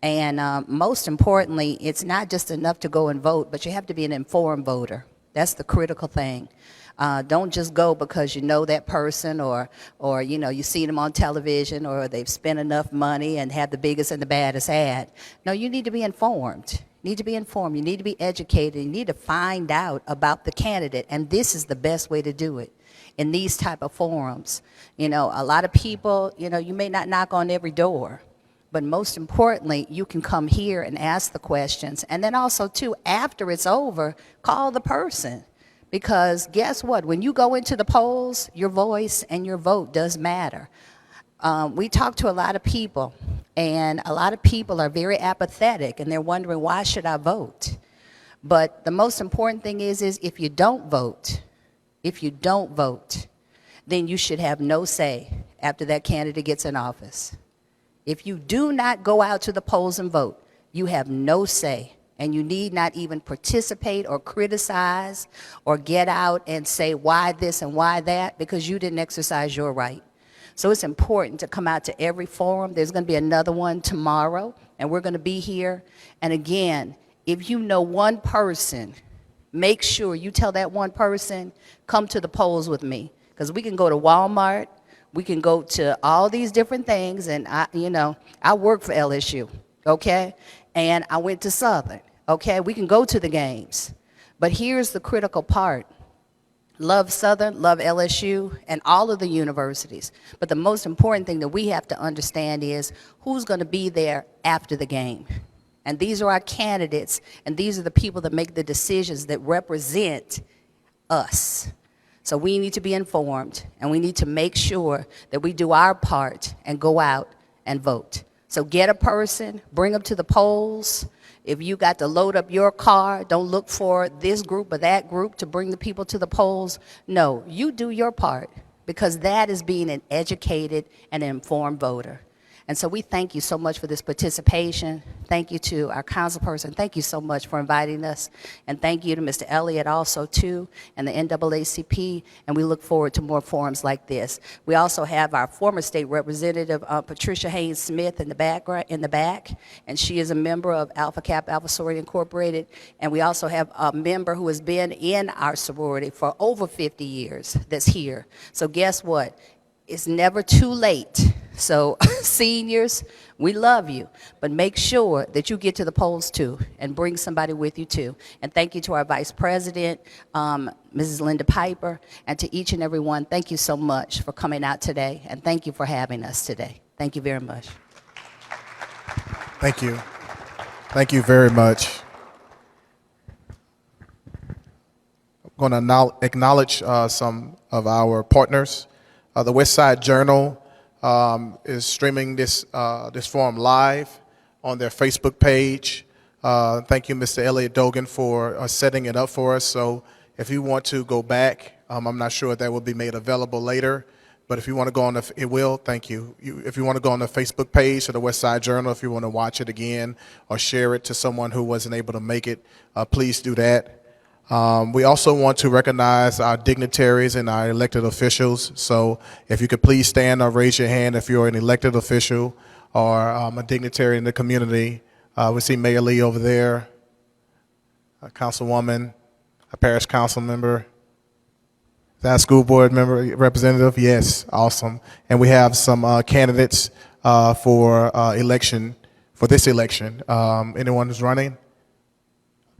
And most importantly, it's not just enough to go and vote, but you have to be an informed voter. That's the critical thing. Don't just go because you know that person, or you know, you see them on television, or they've spent enough money and had the biggest and the baddest ad. No, you need to be informed. You need to be informed. You need to be educated. You need to find out about the candidate, and this is the best way to do it in these type of forums. You know, a lot of people, you know, you may not knock on every door, but most importantly, you can come here and ask the questions, and then also too, after it's over, call the person. Because guess what? When you go into the polls, your voice and your vote does matter. We talk to a lot of people, and a lot of people are very apathetic, and they're wondering, why should I vote? But the most important thing is if you don't vote, then you should have no say after that candidate gets in office. If you do not go out to the polls and vote, you have no say. And you need not even participate or criticize or get out and say why this and why that, because you didn't exercise your right. So it's important to come out to every forum. There's going to be another one tomorrow, and we're going to be here. And again, if you know one person, make sure you tell that one person, come to the polls with me. Because we can go to Walmart, we can go to all these different things, and I work for LSU, okay? And I went to Southern. Okay, we can go to the games, but here's the critical part. Love Southern, love LSU, and all of the universities. But the most important thing that we have to understand is who's going to be there after the game. And these are our candidates, and these are the people that make the decisions that represent us. So we need to be informed, and we need to make sure that we do our part and go out and vote. So get a person, bring them to the polls. If you got to load up your car, don't look for this group or that group to bring the people to the polls. No, you do your part, because that is being an educated and informed voter. And so we thank you so much for this participation. Thank you to our councilperson. Thank you so much for inviting us. And thank you to Mr. Elliott also too, and the NAACP, and we look forward to more forums like this. We also have our former state representative, Patricia Haynes Smith in the back, and she is a member of Alpha Kappa Alpha Sorority Incorporated. And we also have a member who has been in our sorority for over 50 years that's here. So guess what? It's never too late. So seniors, we love you, but make sure that you get to the polls too and bring somebody with you too. And thank you to our Vice President, Mrs. Linda Piper, and to each and every one. Thank you so much for coming out today, and thank you for having us today. Thank you very much. Thank you. Thank you very much. I'm going to acknowledge some of our partners. The West Side Journal is streaming this forum live on their Facebook page. Thank you, Mr. Elliott Dogan, for setting it up for us. So if you want to go back, I'm not sure if that will be made available later, but if you want to go on it will, thank you. If you want to go on the Facebook page of the West Side Journal, if you want to watch it again or share it to someone who wasn't able to make it, please do that. We also want to recognize our dignitaries and our elected officials. So if you could please stand or raise your hand if you're an elected official or a dignitary in the community. We see Mayor Lee over there, a councilwoman, a parish council member. Is that a school board member, representative? Yes, awesome. And we have some candidates for this election. Anyone who's running?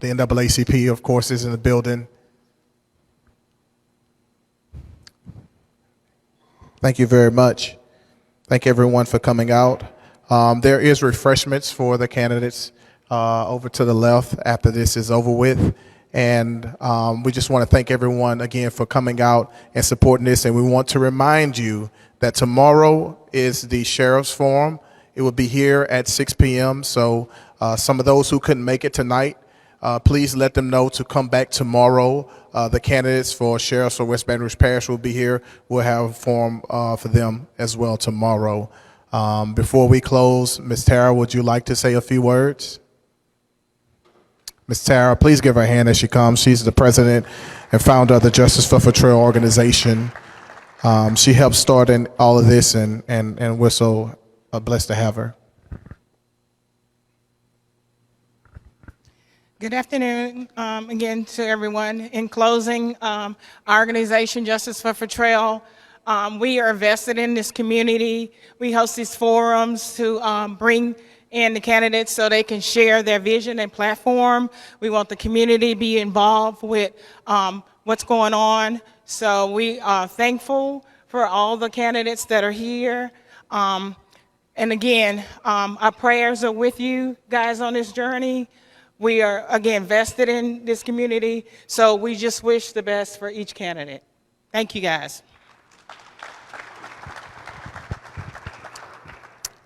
The NAACP, of course, is in the building. Thank you very much. Thank everyone for coming out. There is refreshments for the candidates over to the left after this is over with. And we just want to thank everyone again for coming out and supporting this. And we want to remind you that tomorrow is the Sheriff's Forum. It will be here at 6 p.m. So some of those who couldn't make it tonight, please let them know to come back tomorrow. The candidates for sheriffs or West Baton Rouge Parish will be here. We'll have a forum for them as well tomorrow. Before we close, Ms. Tara, would you like to say a few words? Ms. Tara, please give her a hand as she comes. She's the president and founder of the Justice for Trail organization. She helped start in all of this, and we're so blessed to have her. Good afternoon again to everyone. In closing, our organization, Justice for Trail, we are vested in this community. We host these forums to bring in the candidates so they can share their vision and platform. We want the community to be involved with what's going on. So we are thankful for all the candidates that are here. And again, our prayers are with you guys on this journey. We are, again, vested in this community, so we just wish the best for each candidate. Thank you, guys.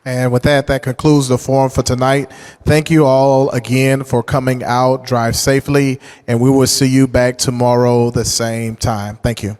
And with that, that concludes the forum for tonight. Thank you all again for coming out. Drive safely, and we will see you back tomorrow the same time. Thank you.